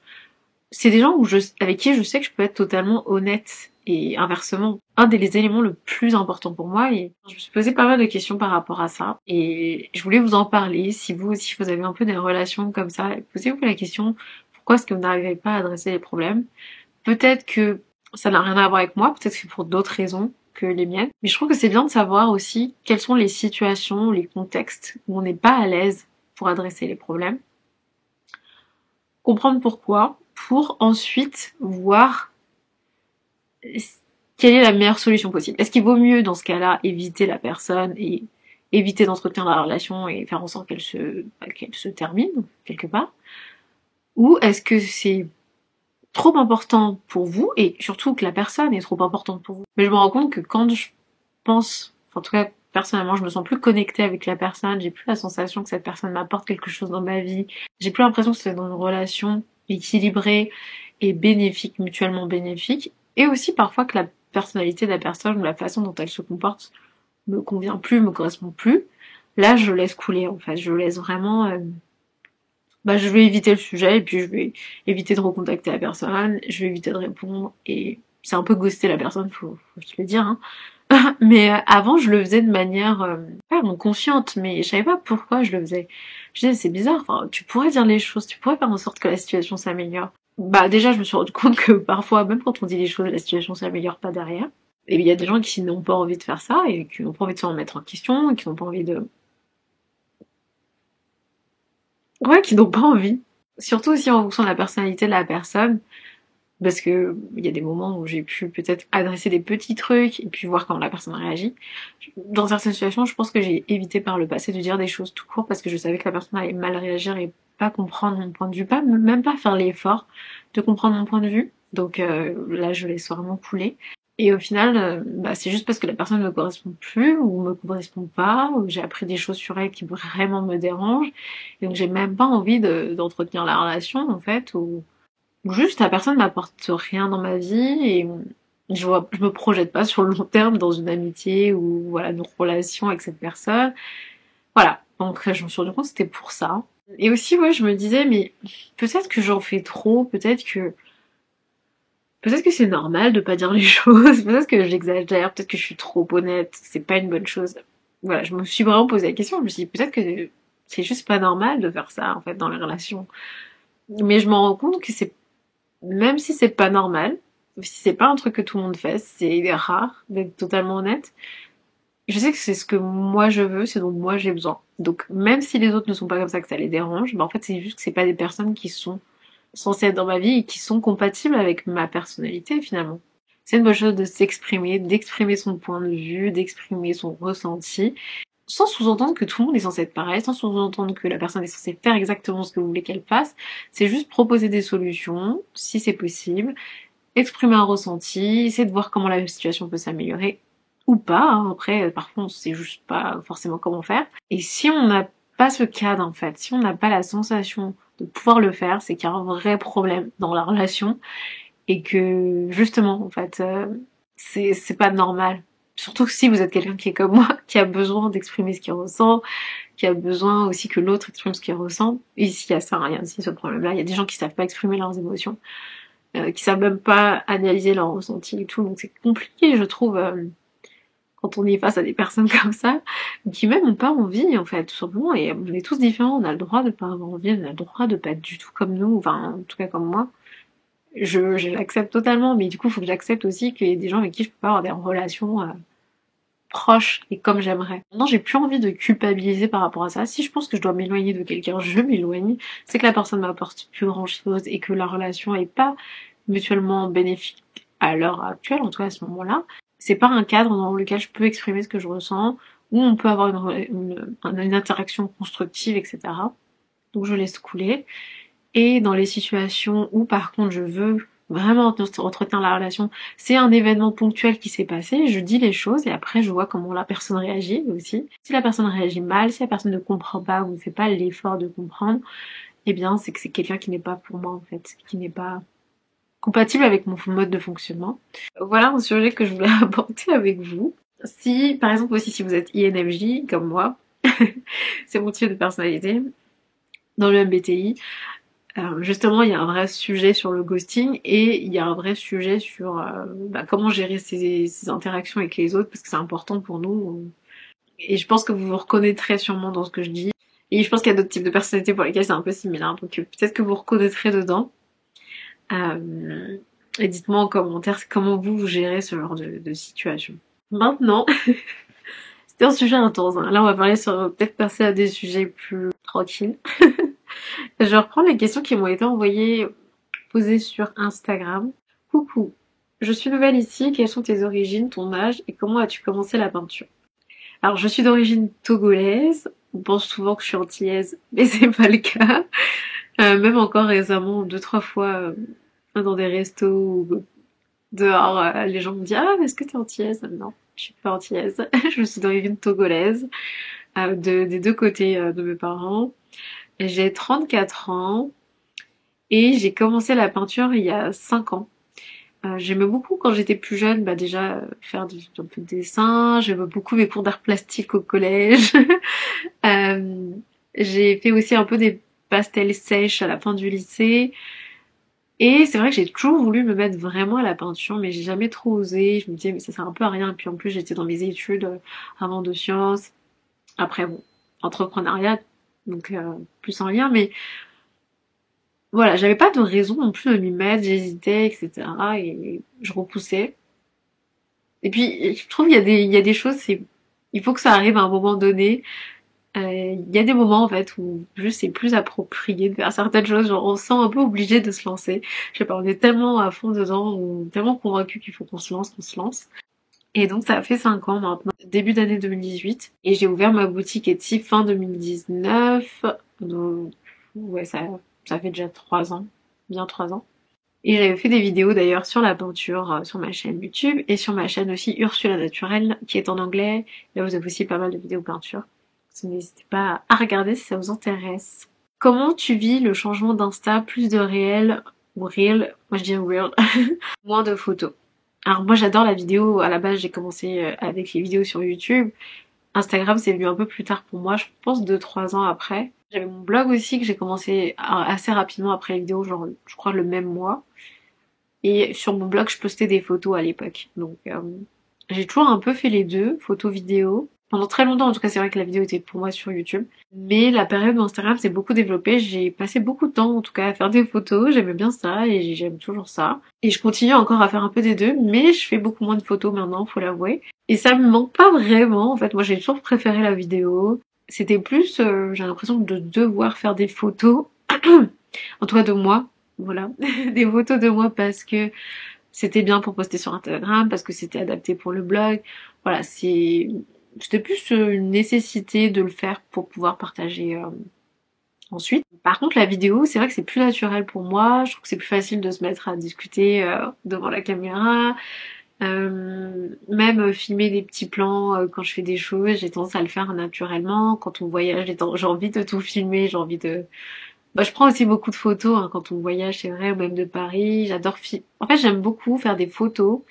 c'est des gens avec qui je sais que je peux être totalement honnête, et inversement. Un des éléments le plus important pour moi, et je me suis posé pas mal de questions par rapport à ça, et je voulais vous en parler. Si vous aussi vous avez un peu des relations comme ça, posez-vous la question, pourquoi est-ce que vous n'arrivez pas à adresser les problèmes? Peut-être que ça n'a rien à voir avec moi, peut-être que c'est pour d'autres raisons que les miennes, mais je trouve que c'est bien de savoir aussi quelles sont les situations, les contextes où on n'est pas à l'aise pour adresser les problèmes, comprendre pourquoi, pour ensuite voir quelle est la meilleure solution possible. Est-ce qu'il vaut mieux dans ce cas-là éviter la personne et éviter d'entretenir la relation et faire en sorte qu'elle se termine quelque part, ou est-ce que c'est trop important pour vous, et surtout que la personne est trop importante pour vous? Mais je me rends compte que quand je pense, en tout cas personnellement, je me sens plus connectée avec la personne, j'ai plus la sensation que cette personne m'apporte quelque chose dans ma vie, j'ai plus l'impression que c'est dans une relation équilibrée et bénéfique, mutuellement bénéfique, et aussi parfois que la personnalité de la personne ou la façon dont elle se comporte me convient plus, me correspond plus. Là, je laisse couler, en fait, je laisse vraiment... je vais éviter le sujet, et puis je vais éviter de recontacter la personne, je vais éviter de répondre, et c'est un peu ghoster la personne, faut se le dire, hein. Mais avant, je le faisais de manière pas consciente, mais je savais pas pourquoi je le faisais. Je disais, c'est bizarre, enfin, tu pourrais dire les choses, tu pourrais faire en sorte que la situation s'améliore. Déjà, je me suis rendu compte que parfois, même quand on dit les choses, la situation s'améliore pas derrière. Et il y a des gens qui n'ont pas envie de faire ça, et qui n'ont pas envie de se remettre en question, et qui n'ont pas envie de... Ouais, qui n'ont pas envie. Surtout aussi en fonction de la personnalité de la personne. Parce que il y a des moments où j'ai pu peut-être adresser des petits trucs et puis voir comment la personne réagit. Dans certaines situations, je pense que j'ai évité par le passé de dire des choses tout court parce que je savais que la personne allait mal réagir et pas comprendre mon point de vue, pas même pas faire l'effort de comprendre mon point de vue. Donc là, je laisse vraiment couler. Et au final, bah, c'est juste parce que la personne ne me correspond plus ou me correspond pas, ou j'ai appris des choses sur elle qui vraiment me dérangent. Et donc j'ai même pas envie d'entretenir la relation en fait, ou juste la personne m'apporte rien dans ma vie et je me projette pas sur le long terme dans une amitié ou voilà une relation avec cette personne. Voilà. Donc je me suis rendu compte que c'était pour ça. Et aussi ouais, je me disais mais peut-être que j'en fais trop, peut-être que c'est normal de pas dire les choses, peut-être que j'exagère, peut-être que je suis trop honnête, c'est pas une bonne chose. Voilà, je me suis vraiment posé la question, je me suis dit peut-être que c'est juste pas normal de faire ça en fait dans les relations. Mais je me rends compte que c'est même si c'est pas normal, si c'est pas un truc que tout le monde fait, c'est rare d'être totalement honnête. Je sais que c'est ce que moi je veux, c'est dont moi j'ai besoin. Donc même si les autres ne sont pas comme ça, que ça les dérange, bah en fait c'est juste que c'est pas des personnes qui sont censées être dans ma vie et qui sont compatibles avec ma personnalité finalement. C'est une bonne chose de s'exprimer, d'exprimer son point de vue, d'exprimer son ressenti, sans sous-entendre que tout le monde est censé être pareil, sans sous-entendre que la personne est censée faire exactement ce que vous voulez qu'elle fasse. C'est juste proposer des solutions, si c'est possible, exprimer un ressenti, essayer de voir comment la situation peut s'améliorer ou pas. Hein. Après, parfois, on sait juste pas forcément comment faire. Et si on n'a pas ce cadre, en fait, si on n'a pas la sensation de pouvoir le faire, c'est qu'il y a un vrai problème dans la relation et que, justement, en fait, c'est pas normal. Surtout si vous êtes quelqu'un qui est comme moi, qui a besoin d'exprimer ce qu'il ressent, qui a besoin aussi que l'autre exprime ce qu'il ressent. Et ici, il y a ça, il y a aussi ce problème-là. Il y a des gens qui savent pas exprimer leurs émotions, qui savent même pas analyser leurs ressentis et tout. Donc c'est compliqué, je trouve, quand on est face à des personnes comme ça, qui même ont pas envie, en fait, tout simplement. Et on est tous différents, on a le droit de pas avoir envie, on a le droit de pas être du tout comme nous, enfin, en tout cas comme moi. Je l'accepte totalement, mais du coup, il faut que j'accepte aussi qu'il y ait des gens avec qui je peux pas avoir des relations proche et comme j'aimerais. Non, j'ai plus envie de culpabiliser par rapport à ça. Si je pense que je dois m'éloigner de quelqu'un, je m'éloigne. C'est que la personne m'apporte plus grand chose et que la relation est pas mutuellement bénéfique à l'heure actuelle, en tout cas à ce moment-là. C'est pas un cadre dans lequel je peux exprimer ce que je ressens, où on peut avoir une interaction constructive, etc. Donc je laisse couler. Et dans les situations où par contre je veux vraiment entretenir la relation, c'est un événement ponctuel qui s'est passé, je dis les choses et après je vois comment la personne réagit aussi. Si la personne réagit mal, si la personne ne comprend pas ou ne fait pas l'effort de comprendre, eh bien c'est que c'est quelqu'un qui n'est pas pour moi en fait, qui n'est pas compatible avec mon mode de fonctionnement. Voilà un sujet que je voulais aborder avec vous. Si, par exemple aussi si vous êtes INFJ comme moi, c'est mon type de personnalité, dans le MBTI, justement, il y a un vrai sujet sur le ghosting et il y a un vrai sujet sur comment gérer ces interactions avec les autres parce que c'est important pour nous. Et je pense que vous vous reconnaîtrez sûrement dans ce que je dis. Et je pense qu'il y a d'autres types de personnalités pour lesquelles c'est un peu similaire. Donc peut-être que vous reconnaîtrez dedans. Et dites-moi en commentaire comment vous gérez ce genre de situation. Maintenant, c'était un sujet intense. Hein. Là, on va parler peut-être passer à des sujets plus tranquilles. Je reprends les questions qui m'ont été envoyées, posées sur Instagram. Coucou, je suis nouvelle ici, quelles sont tes origines, ton âge et comment as-tu commencé la peinture? Alors je suis d'origine togolaise, on pense souvent que je suis antillaise, mais c'est pas le cas. Même encore récemment, 2-3 fois dans des restos ou dehors, les gens me disent ah est-ce que t'es antillaise? Non, je suis pas antillaise, je suis d'origine togolaise, des deux côtés de mes parents. J'ai 34 ans et j'ai commencé la peinture il y a 5 ans. J'aimais beaucoup quand j'étais plus jeune, déjà faire un peu de dessin, j'aimais beaucoup mes cours d'art plastique au collège. J'ai fait aussi un peu des pastels sèches à la fin du lycée. Et c'est vrai que j'ai toujours voulu me mettre vraiment à la peinture, mais j'ai jamais trop osé. Je me disais mais ça sert un peu à rien. Et puis en plus j'étais dans mes études avant de sciences. Après bon, entrepreneuriat, donc plus en lien, mais voilà, j'avais pas de raison non plus de m'y mettre, j'hésitais, etc. Et je repoussais. Et puis, je trouve il y a des choses, il faut que ça arrive à un moment donné. Il il y a des moments en fait où juste c'est plus approprié de faire certaines choses, genre on se sent un peu obligé de se lancer. Je sais pas, on est tellement à fond dedans ou tellement convaincu qu'il faut qu'on se lance. Et donc ça fait 5 ans maintenant, début d'année 2018. Et j'ai ouvert ma boutique Etsy fin 2019. Donc ouais, ça fait déjà 3 ans, bien 3 ans. Et j'avais fait des vidéos d'ailleurs sur la peinture sur ma chaîne YouTube et sur ma chaîne aussi Ursula Naturelle qui est en anglais. Là vous avez aussi pas mal de vidéos peinture. Donc n'hésitez pas à regarder si ça vous intéresse. Comment tu vis le changement d'Insta, plus de réel ou real, moi je dis real, moins de photos? Alors moi j'adore la vidéo, à la base j'ai commencé avec les vidéos sur YouTube. Instagram c'est venu un peu plus tard pour moi, je pense 2-3 ans après. J'avais mon blog aussi que j'ai commencé assez rapidement après les vidéos, genre je crois le même mois. Et sur mon blog je postais des photos à l'époque. Donc j'ai toujours un peu fait les deux, photos, vidéos. Pendant très longtemps, en tout cas, c'est vrai que la vidéo était pour moi sur YouTube. Mais la période où Instagram s'est beaucoup développée, j'ai passé beaucoup de temps, en tout cas, à faire des photos. J'aimais bien ça et j'aime toujours ça. Et je continue encore à faire un peu des deux, mais je fais beaucoup moins de photos maintenant, faut l'avouer. Et ça me manque pas vraiment, en fait. Moi, j'ai toujours préféré la vidéo. C'était plus, j'ai l'impression de devoir faire des photos, en tout cas de moi, voilà, des photos de moi parce que c'était bien pour poster sur Instagram, parce que c'était adapté pour le blog. Voilà, c'était plus une nécessité de le faire pour pouvoir partager ensuite. Par contre, la vidéo, c'est vrai que c'est plus naturel pour moi. Je trouve que c'est plus facile de se mettre à discuter devant la caméra. Même filmer des petits plans quand je fais des choses, j'ai tendance à le faire naturellement. Quand on voyage, j'ai envie de tout filmer, j'ai envie de... Bah, je prends aussi beaucoup de photos quand on voyage, c'est vrai, ou même de Paris. J'adore En fait, j'aime beaucoup faire des photos,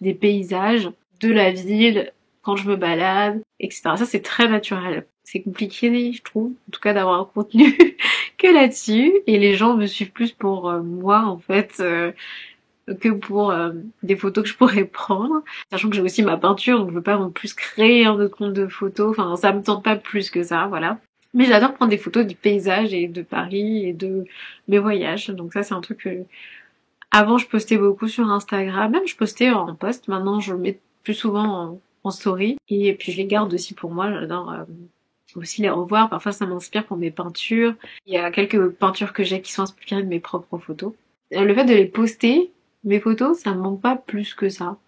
des paysages de la ville, quand je me balade, etc. Ça, c'est très naturel. C'est compliqué, je trouve, en tout cas, d'avoir un contenu que là-dessus. Et les gens me suivent plus pour moi, en fait, que pour des photos que je pourrais prendre. Sachant que j'ai aussi ma peinture, donc je veux pas non plus créer un autre compte de photos. Enfin, ça me tente pas plus que ça, voilà. Mais j'adore prendre des photos du paysage et de Paris et de mes voyages. Donc ça, c'est un truc que... Avant, je postais beaucoup sur Instagram. Même, je postais en post. Maintenant, je le mets plus souvent en story. Et puis, je les garde aussi pour moi. J'adore aussi les revoir. Parfois, ça m'inspire pour mes peintures. Il y a quelques peintures que j'ai qui sont inspirées de mes propres photos. Le fait de les poster, mes photos, ça me manque pas plus que ça.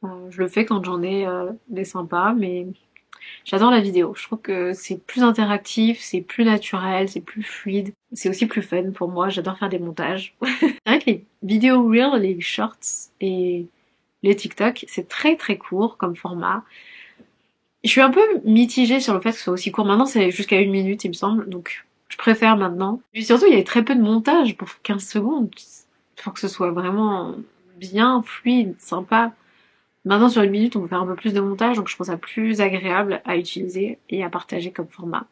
Je le fais quand j'en ai des sympas, mais... J'adore la vidéo, je trouve que c'est plus interactif, c'est plus naturel, c'est plus fluide, c'est aussi plus fun pour moi, j'adore faire des montages. C'est vrai que les vidéos reels, les shorts et les TikTok, c'est très très court comme format. Je suis un peu mitigée sur le fait que ce soit aussi court, maintenant c'est jusqu'à 1 minute il me semble, donc je préfère maintenant. Et surtout il y a très peu de montage pour 15 secondes, pour que ce soit vraiment bien, fluide, sympa. Maintenant, sur 1 minute, on peut faire un peu plus de montage, donc je trouve ça plus agréable à utiliser et à partager comme format.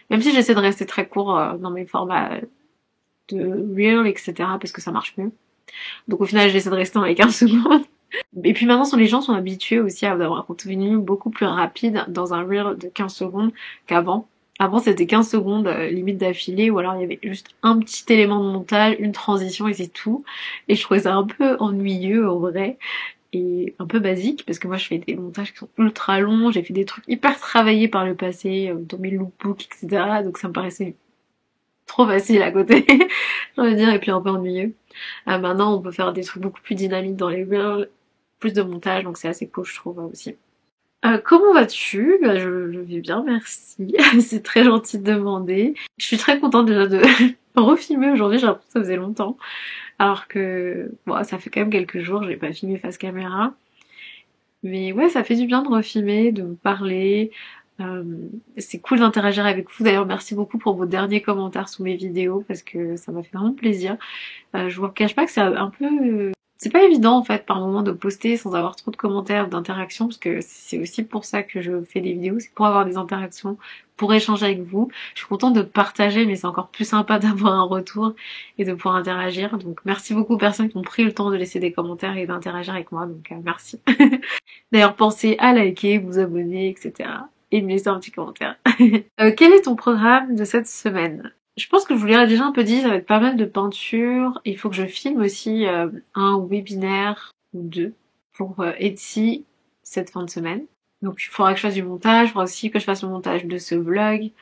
Même si j'essaie de rester très court dans mes formats de reel, etc., parce que ça marche mieux. Donc au final, j'essaie de rester dans les 15 secondes. Et puis maintenant, les gens sont habitués aussi à avoir un contenu beaucoup plus rapide dans un reel de 15 secondes qu'avant. Avant, c'était 15 secondes limite d'affilée, ou alors il y avait juste un petit élément de montage, une transition et c'est tout. Et je trouvais ça un peu ennuyeux en vrai. Et un peu basique parce que moi je fais des montages qui sont ultra longs, j'ai fait des trucs hyper travaillés par le passé dans mes lookbooks, etc. Donc ça me paraissait trop facile à côté, j'ai envie de dire, et puis un peu ennuyeux. Maintenant on peut faire des trucs beaucoup plus dynamiques dans les reels, plus de montage, donc c'est assez cool je trouve aussi. Comment vas-tu? Je vais bien, merci. C'est très gentil de demander. Je suis très contente déjà de refilmer aujourd'hui, j'ai l'impression que ça faisait longtemps. Alors que, bon, ça fait quand même quelques jours, j'ai pas filmé face caméra. Mais ouais, ça fait du bien de refilmer, de vous parler. C'est cool d'interagir avec vous. D'ailleurs, merci beaucoup pour vos derniers commentaires sous mes vidéos, parce que ça m'a fait vraiment plaisir. Je vous cache pas que c'est un peu... C'est pas évident en fait par moment de poster sans avoir trop de commentaires, d'interactions, parce que c'est aussi pour ça que je fais des vidéos, c'est pour avoir des interactions, pour échanger avec vous. Je suis contente de partager, mais c'est encore plus sympa d'avoir un retour et de pouvoir interagir. Donc merci beaucoup aux personnes qui ont pris le temps de laisser des commentaires et d'interagir avec moi, donc merci. D'ailleurs pensez à liker, vous abonner, etc. Et me laisser un petit commentaire. Quel est ton programme de cette semaine ? Je pense que je vous l'ai déjà un peu dit, ça va être pas mal de peinture. Il faut que je filme aussi un webinaire ou 2 pour Etsy cette fin de semaine. Donc il faudra que je fasse du montage, il faudra aussi que je fasse le montage de ce vlog.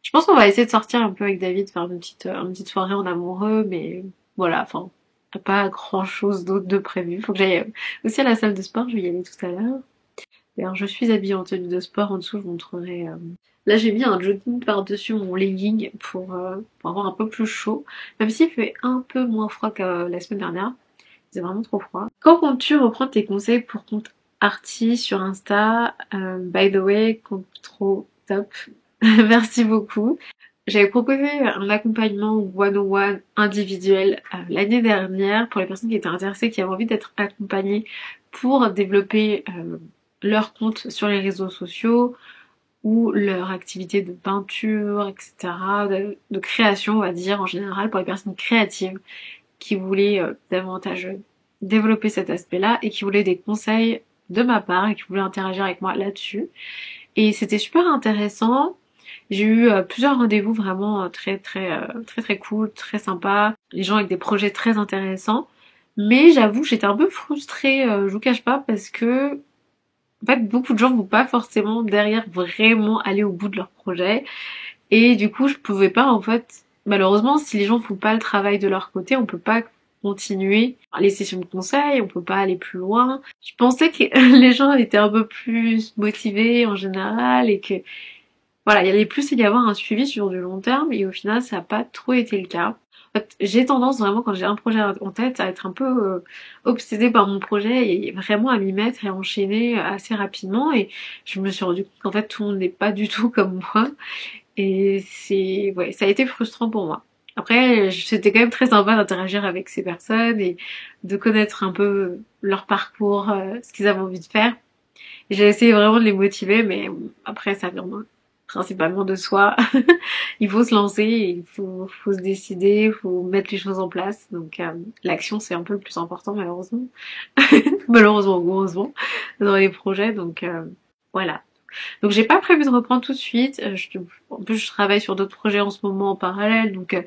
Je pense qu'on va essayer de sortir un peu avec David, faire une petite soirée en amoureux, mais voilà, enfin, pas grand chose d'autre de prévu. Faut que j'aille aussi à la salle de sport, je vais y aller tout à l'heure. D'ailleurs, je suis habillée en tenue de sport, en dessous je vous montrerai. Là, j'ai mis un jogging par-dessus mon legging pour avoir un peu plus chaud, même s'il fait un peu moins froid que la semaine dernière. C'est vraiment trop froid. Quand comptes-tu reprendre tes conseils pour compte Arty sur Insta? By the way, compte trop top. Merci beaucoup. J'avais proposé un accompagnement one-on-one individuel l'année dernière pour les personnes qui étaient intéressées, qui avaient envie d'être accompagnées pour développer leur compte sur les réseaux sociaux ou leur activité de peinture, etc., de création, on va dire, en général, pour les personnes créatives qui voulaient davantage développer cet aspect-là et qui voulaient des conseils de ma part et qui voulaient interagir avec moi là-dessus. Et c'était super intéressant. J'ai eu plusieurs rendez-vous vraiment très cool, très sympa. Les gens avec des projets très intéressants. Mais j'avoue, j'étais un peu frustrée, je vous cache pas, parce que en fait, beaucoup de gens vont pas forcément derrière vraiment aller au bout de leur projet. Et du coup, je pouvais pas, en fait, malheureusement, si les gens font pas le travail de leur côté, on peut pas continuer les sessions de conseil, on peut pas aller plus loin. Je pensais que les gens étaient un peu plus motivés en général et que, voilà, il y allait plus y avoir un suivi sur du long terme et au final, ça n'a pas trop été le cas. En fait, j'ai tendance vraiment, quand j'ai un projet en tête, à être un peu obsédée par mon projet et vraiment à m'y mettre et à enchaîner assez rapidement. Et je me suis rendu compte qu'en fait, tout le monde n'est pas du tout comme moi. Et ouais, ça a été frustrant pour moi. Après, c'était quand même très sympa d'interagir avec ces personnes et de connaître un peu leur parcours, ce qu'ils avaient envie de faire. Et j'ai essayé vraiment de les motiver, mais après, ça vient principalement de soi. Il faut se lancer, faut se décider, il faut mettre les choses en place. Donc, l'action, c'est un peu le plus important, malheureusement. Malheureusement ou heureusement, dans les projets. Donc, voilà. Donc j'ai pas prévu de reprendre tout de suite. En plus je travaille sur d'autres projets en ce moment en parallèle, donc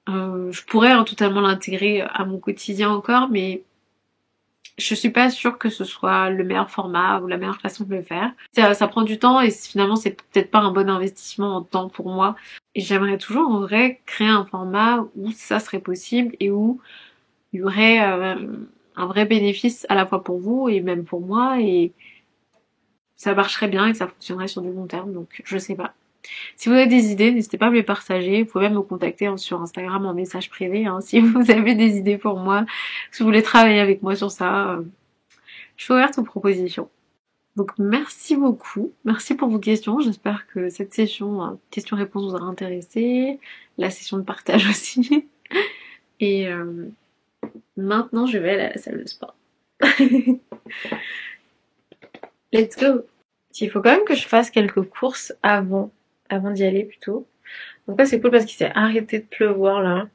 je pourrais totalement l'intégrer à mon quotidien encore, mais je suis pas sûre que ce soit le meilleur format ou la meilleure façon de le faire. Ça prend du temps et finalement c'est peut-être pas un bon investissement en temps pour moi. Et j'aimerais toujours en vrai créer un format où ça serait possible et où il y aurait un vrai bénéfice à la fois pour vous et même pour moi et ça marcherait bien et que ça fonctionnerait sur du long terme, donc je sais pas. Si vous avez des idées, n'hésitez pas à me les partager. Vous pouvez même me contacter sur Instagram en message privé si vous avez des idées pour moi, si vous voulez travailler avec moi sur ça. Je suis ouverte aux propositions. Donc merci beaucoup, merci pour vos questions. J'espère que cette session questions-réponses vous aura intéressé, la session de partage aussi. Et maintenant je vais aller à la salle de sport. Let's go! Il faut quand même que je fasse quelques courses avant d'y aller plutôt. Donc là c'est cool parce qu'il s'est arrêté de pleuvoir là.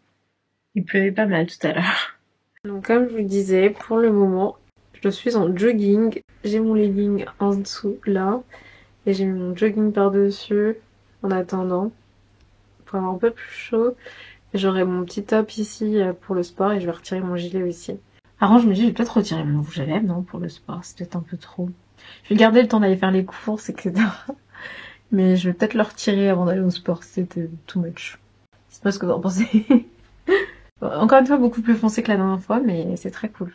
Il pleuvait pas mal tout à l'heure. Donc comme je vous le disais, pour le moment, je suis en jogging. J'ai mon legging en dessous là. Et j'ai mis mon jogging par-dessus en attendant. Pour avoir un peu plus chaud. J'aurai mon petit top ici pour le sport et je vais retirer mon gilet aussi. Avant je me dis je vais peut-être retirer mon rouge à lèvres, non, pour le sport. C'est peut-être un peu trop. Je vais garder le temps d'aller faire les courses, etc. Mais je vais peut-être le retirer avant d'aller au sport, c'était too much. Je sais pas ce que vous en pensez. Encore une fois, beaucoup plus foncé que la dernière fois, mais c'est très cool.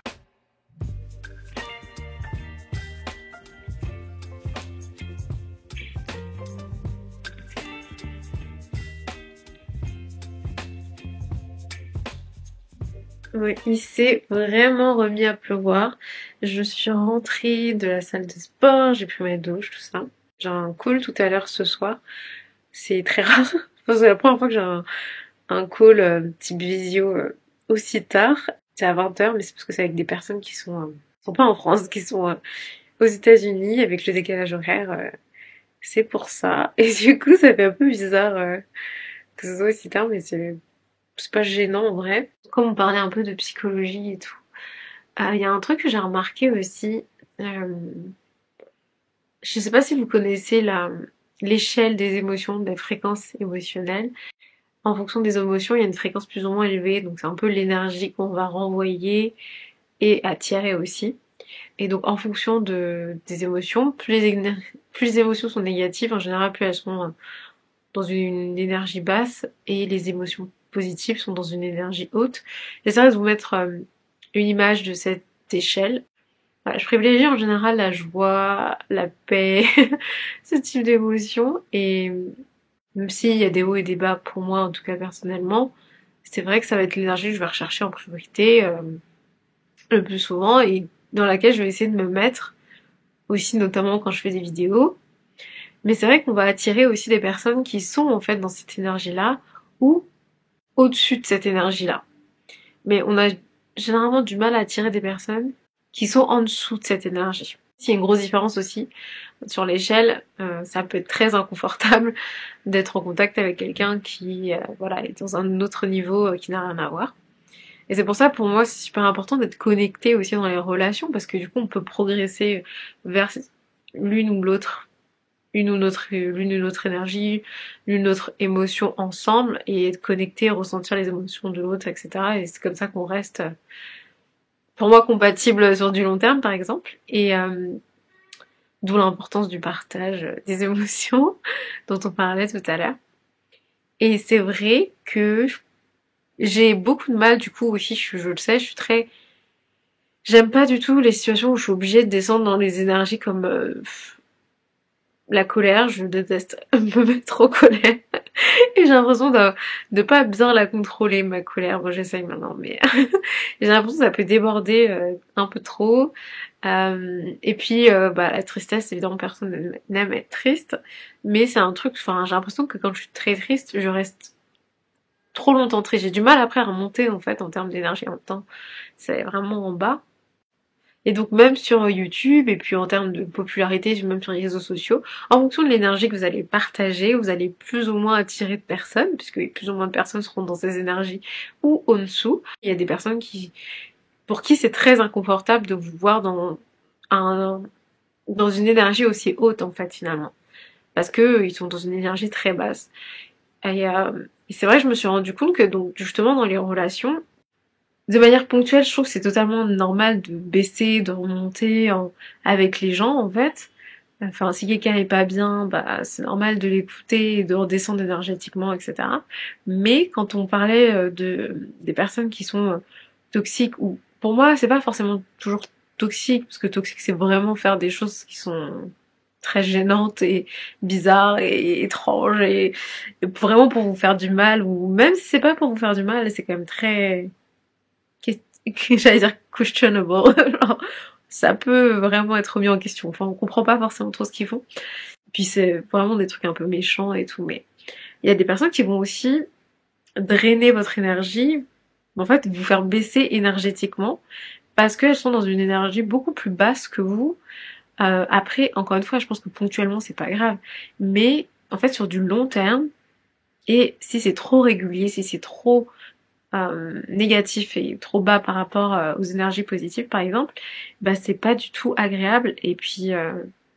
Oui, il s'est vraiment remis à pleuvoir. Je suis rentrée de la salle de sport, j'ai pris ma douche, tout ça. J'ai un call tout à l'heure ce soir. C'est très rare. Je pense que c'est la première fois que j'ai un call type visio aussi tard. C'est à 20h, mais c'est parce que c'est avec des personnes qui sont pas en France, qui sont aux États-Unis avec le décalage horaire. C'est pour ça. Et du coup, ça fait un peu bizarre que ce soit aussi tard, mais c'est pas gênant en vrai. Comme on parlait un peu de psychologie et tout. Il y a un truc que j'ai remarqué aussi. Je sais pas si vous connaissez l'échelle des émotions, des fréquences émotionnelles. En fonction des émotions, il y a une fréquence plus ou moins élevée, donc c'est un peu l'énergie qu'on va renvoyer et attirer aussi. Et donc en fonction des émotions, plus les émotions sont négatives, en général plus elles sont dans une énergie basse et les émotions positives sont dans une énergie haute. J'essaierai de vous mettre une image de cette échelle. Voilà, je privilégie en général la joie, la paix, ce type d'émotion. Et même s'il y a des hauts et des bas pour moi, en tout cas personnellement, c'est vrai que ça va être l'énergie que je vais rechercher en priorité le plus souvent et dans laquelle je vais essayer de me mettre aussi, notamment quand je fais des vidéos. Mais c'est vrai qu'on va attirer aussi des personnes qui sont en fait dans cette énergie-là ou au-dessus de cette énergie-là. Mais on a généralement du mal à attirer des personnes qui sont en dessous de cette énergie. Il y a une grosse différence aussi sur l'échelle, ça peut être très inconfortable d'être en contact avec quelqu'un qui voilà, est dans un autre niveau qui n'a rien à voir. Et c'est pour ça, pour moi, c'est super important d'être connecté aussi dans les relations, parce que du coup, on peut progresser vers l'une ou l'autre, l'une ou l'autre énergie, l'une ou l'autre émotion ensemble, et être connecté, ressentir les émotions de l'autre, etc. Et c'est comme ça qu'on reste, pour moi, compatible sur du long terme, par exemple. Et d'où l'importance du partage des émotions dont on parlait tout à l'heure. Et c'est vrai que j'ai beaucoup de mal, du coup, aussi, je le sais, je suis très... J'aime pas du tout les situations où je suis obligée de descendre dans les énergies comme la colère, je déteste me mettre en colère. Et j'ai l'impression de pas bien la contrôler, ma colère. Bon, j'essaye maintenant, mais j'ai l'impression que ça peut déborder un peu trop. Et puis, bah, la tristesse, évidemment, personne n'aime être triste. Mais c'est un truc, enfin, j'ai l'impression que quand je suis très triste, je reste trop longtemps triste. J'ai du mal après à remonter, en fait, en termes d'énergie. En même temps, c'est vraiment en bas. Et donc même sur YouTube et puis en termes de popularité, même sur les réseaux sociaux, en fonction de l'énergie que vous allez partager, vous allez plus ou moins attirer de personnes, puisque plus ou moins de personnes seront dans ces énergies ou en dessous. Il y a des personnes pour qui c'est très inconfortable de vous voir dans une énergie aussi haute en fait finalement, parce que ils sont dans une énergie très basse. Et c'est vrai, je me suis rendu compte que donc justement dans les relations, de manière ponctuelle, je trouve que c'est totalement normal de baisser, de remonter avec les gens, en fait. Enfin, si quelqu'un est pas bien, bah, c'est normal de l'écouter et de redescendre énergétiquement, etc. Mais quand on parlait des personnes qui sont toxiques, ou pour moi, c'est pas forcément toujours toxique, parce que toxique, c'est vraiment faire des choses qui sont très gênantes et bizarres et étranges et vraiment pour vous faire du mal, ou même si c'est pas pour vous faire du mal, c'est quand même très j'allais dire questionable. Genre, ça peut vraiment être remis en question. Enfin, on comprend pas forcément trop ce qu'ils font. Puis c'est vraiment des trucs un peu méchants et tout, mais il y a des personnes qui vont aussi drainer votre énergie, en fait, vous faire baisser énergétiquement, parce qu'elles sont dans une énergie beaucoup plus basse que vous. Après, encore une fois, je pense que ponctuellement, c'est pas grave. Mais, en fait, sur du long terme, et si c'est trop régulier, si c'est trop négatif et trop bas par rapport aux énergies positives par exemple, bah c'est pas du tout agréable et puis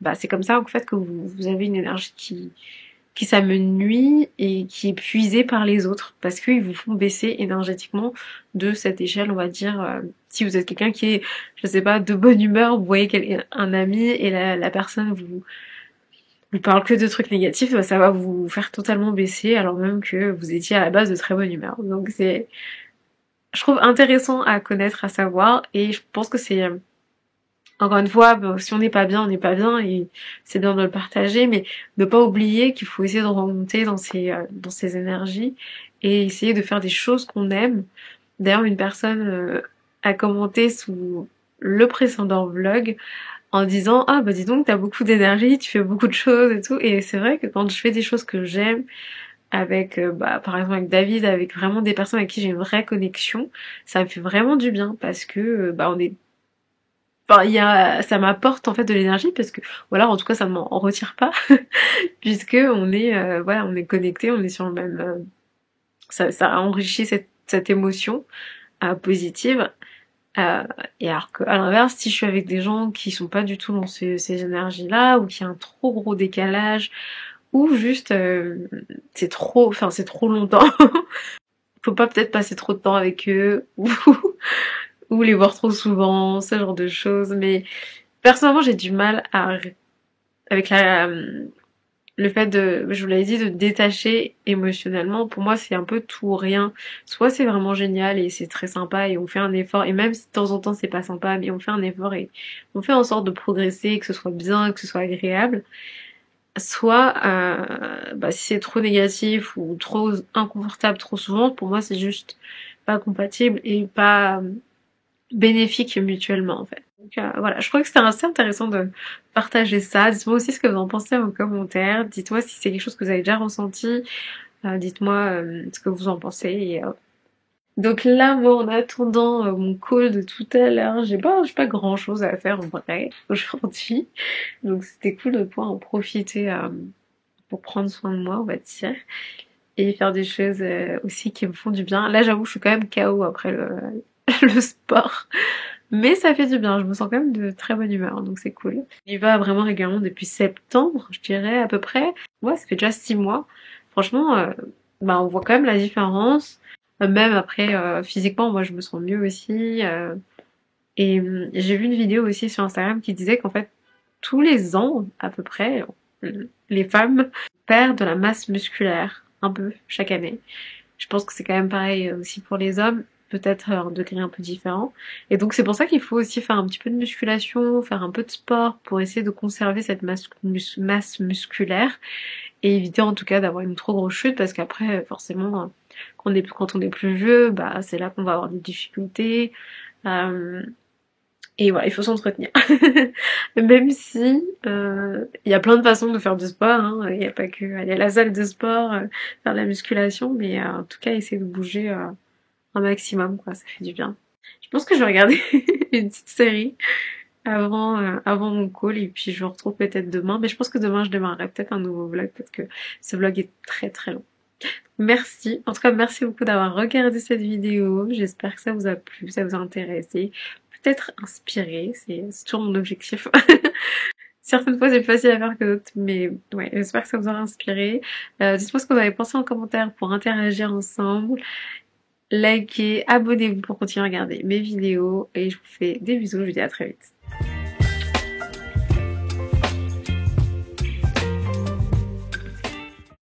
bah c'est comme ça en fait que vous avez une énergie qui ça me nuit et qui est puisée par les autres parce qu'ils vous font baisser énergétiquement de cette échelle, on va dire. Si vous êtes quelqu'un qui est, je sais pas, de bonne humeur, vous voyez un ami et la personne vous parle que de trucs négatifs, bah, ça va vous faire totalement baisser alors même que vous étiez à la base de très bonne humeur. Donc c'est, je trouve intéressant à connaître, à savoir, et je pense que c'est, encore une fois, bah, si on n'est pas bien, on n'est pas bien, et c'est bien de le partager, mais ne pas oublier qu'il faut essayer de remonter dans ces énergies, et essayer de faire des choses qu'on aime. D'ailleurs, une personne a commenté sous le précédent vlog, en disant ah bah dis donc t'as beaucoup d'énergie, tu fais beaucoup de choses et tout, et c'est vrai que quand je fais des choses que j'aime avec bah par exemple avec David, avec vraiment des personnes avec qui j'ai une vraie connexion, ça me fait vraiment du bien parce que bah on est, enfin ça m'apporte en fait de l'énergie parce que voilà, en tout cas ça ne m'en retire pas puisque on est voilà, on est connecté, on est sur le même ça enrichit cette émotion positive. Et alors que à l'inverse, si je suis avec des gens qui sont pas du tout dans ces énergies-là, ou qui a un trop gros décalage, ou juste c'est trop longtemps, faut pas peut-être passer trop de temps avec eux, ou les voir trop souvent, ce genre de choses. Mais personnellement, j'ai du mal avec le fait de, je vous l'avais dit, de détacher émotionnellement, pour moi c'est un peu tout ou rien. Soit c'est vraiment génial et c'est très sympa et on fait un effort, et même si de temps en temps c'est pas sympa, mais on fait un effort et on fait en sorte de progresser, que ce soit bien, que ce soit agréable. Soit si c'est trop négatif ou trop inconfortable trop souvent, pour moi c'est juste pas compatible et pas bénéfique mutuellement en fait. Donc voilà, je crois que c'était assez intéressant de partager ça. Dites-moi aussi ce que vous en pensez en commentaire. Dites-moi si c'est quelque chose que vous avez déjà ressenti. Dites-moi ce que vous en pensez. Donc là, moi, en attendant mon call de tout à l'heure, j'ai pas grand chose à faire en vrai aujourd'hui. Donc c'était cool de pouvoir en profiter pour prendre soin de moi, on va dire, et faire des choses aussi qui me font du bien. Là, j'avoue, je suis quand même KO après le sport. Mais ça fait du bien, je me sens quand même de très bonne humeur, donc c'est cool. Il va vraiment régulièrement depuis septembre, je dirais à peu près. Ouais, ça fait déjà 6 mois. Franchement, on voit quand même la différence. Même après, physiquement, moi je me sens mieux aussi. Et j'ai vu une vidéo aussi sur Instagram qui disait qu'en fait, tous les ans, à peu près, les femmes perdent de la masse musculaire, un peu, chaque année. Je pense que c'est quand même pareil aussi pour les hommes, peut-être un degré un peu différent. Et donc c'est pour ça qu'il faut aussi faire un petit peu de musculation, faire un peu de sport pour essayer de conserver cette masse musculaire et éviter en tout cas d'avoir une trop grosse chute, parce qu'après forcément quand on est plus vieux, c'est là qu'on va avoir des difficultés. Et voilà, il faut s'entretenir. Même si il y a plein de façons de faire du sport, hein. Il n'y a pas que aller à la salle de sport, faire de la musculation, mais en tout cas essayer de bouger un maximum, quoi, ça fait du bien. Je pense que je vais regarder une petite série avant mon call, et puis je vous retrouve peut-être demain, mais je pense que demain je démarrerai peut-être un nouveau vlog, parce que ce vlog est très très long. Merci, en tout cas merci beaucoup d'avoir regardé cette vidéo, j'espère que ça vous a plu, ça vous a intéressé, peut-être inspiré, c'est toujours mon objectif. Certaines fois c'est plus facile à faire que d'autres, mais ouais, j'espère que ça vous aura inspiré. Dites-moi ce que vous avez pensé en commentaire pour interagir ensemble. Likez, abonnez-vous pour continuer à regarder mes vidéos, et je vous fais des bisous, je vous dis à très vite.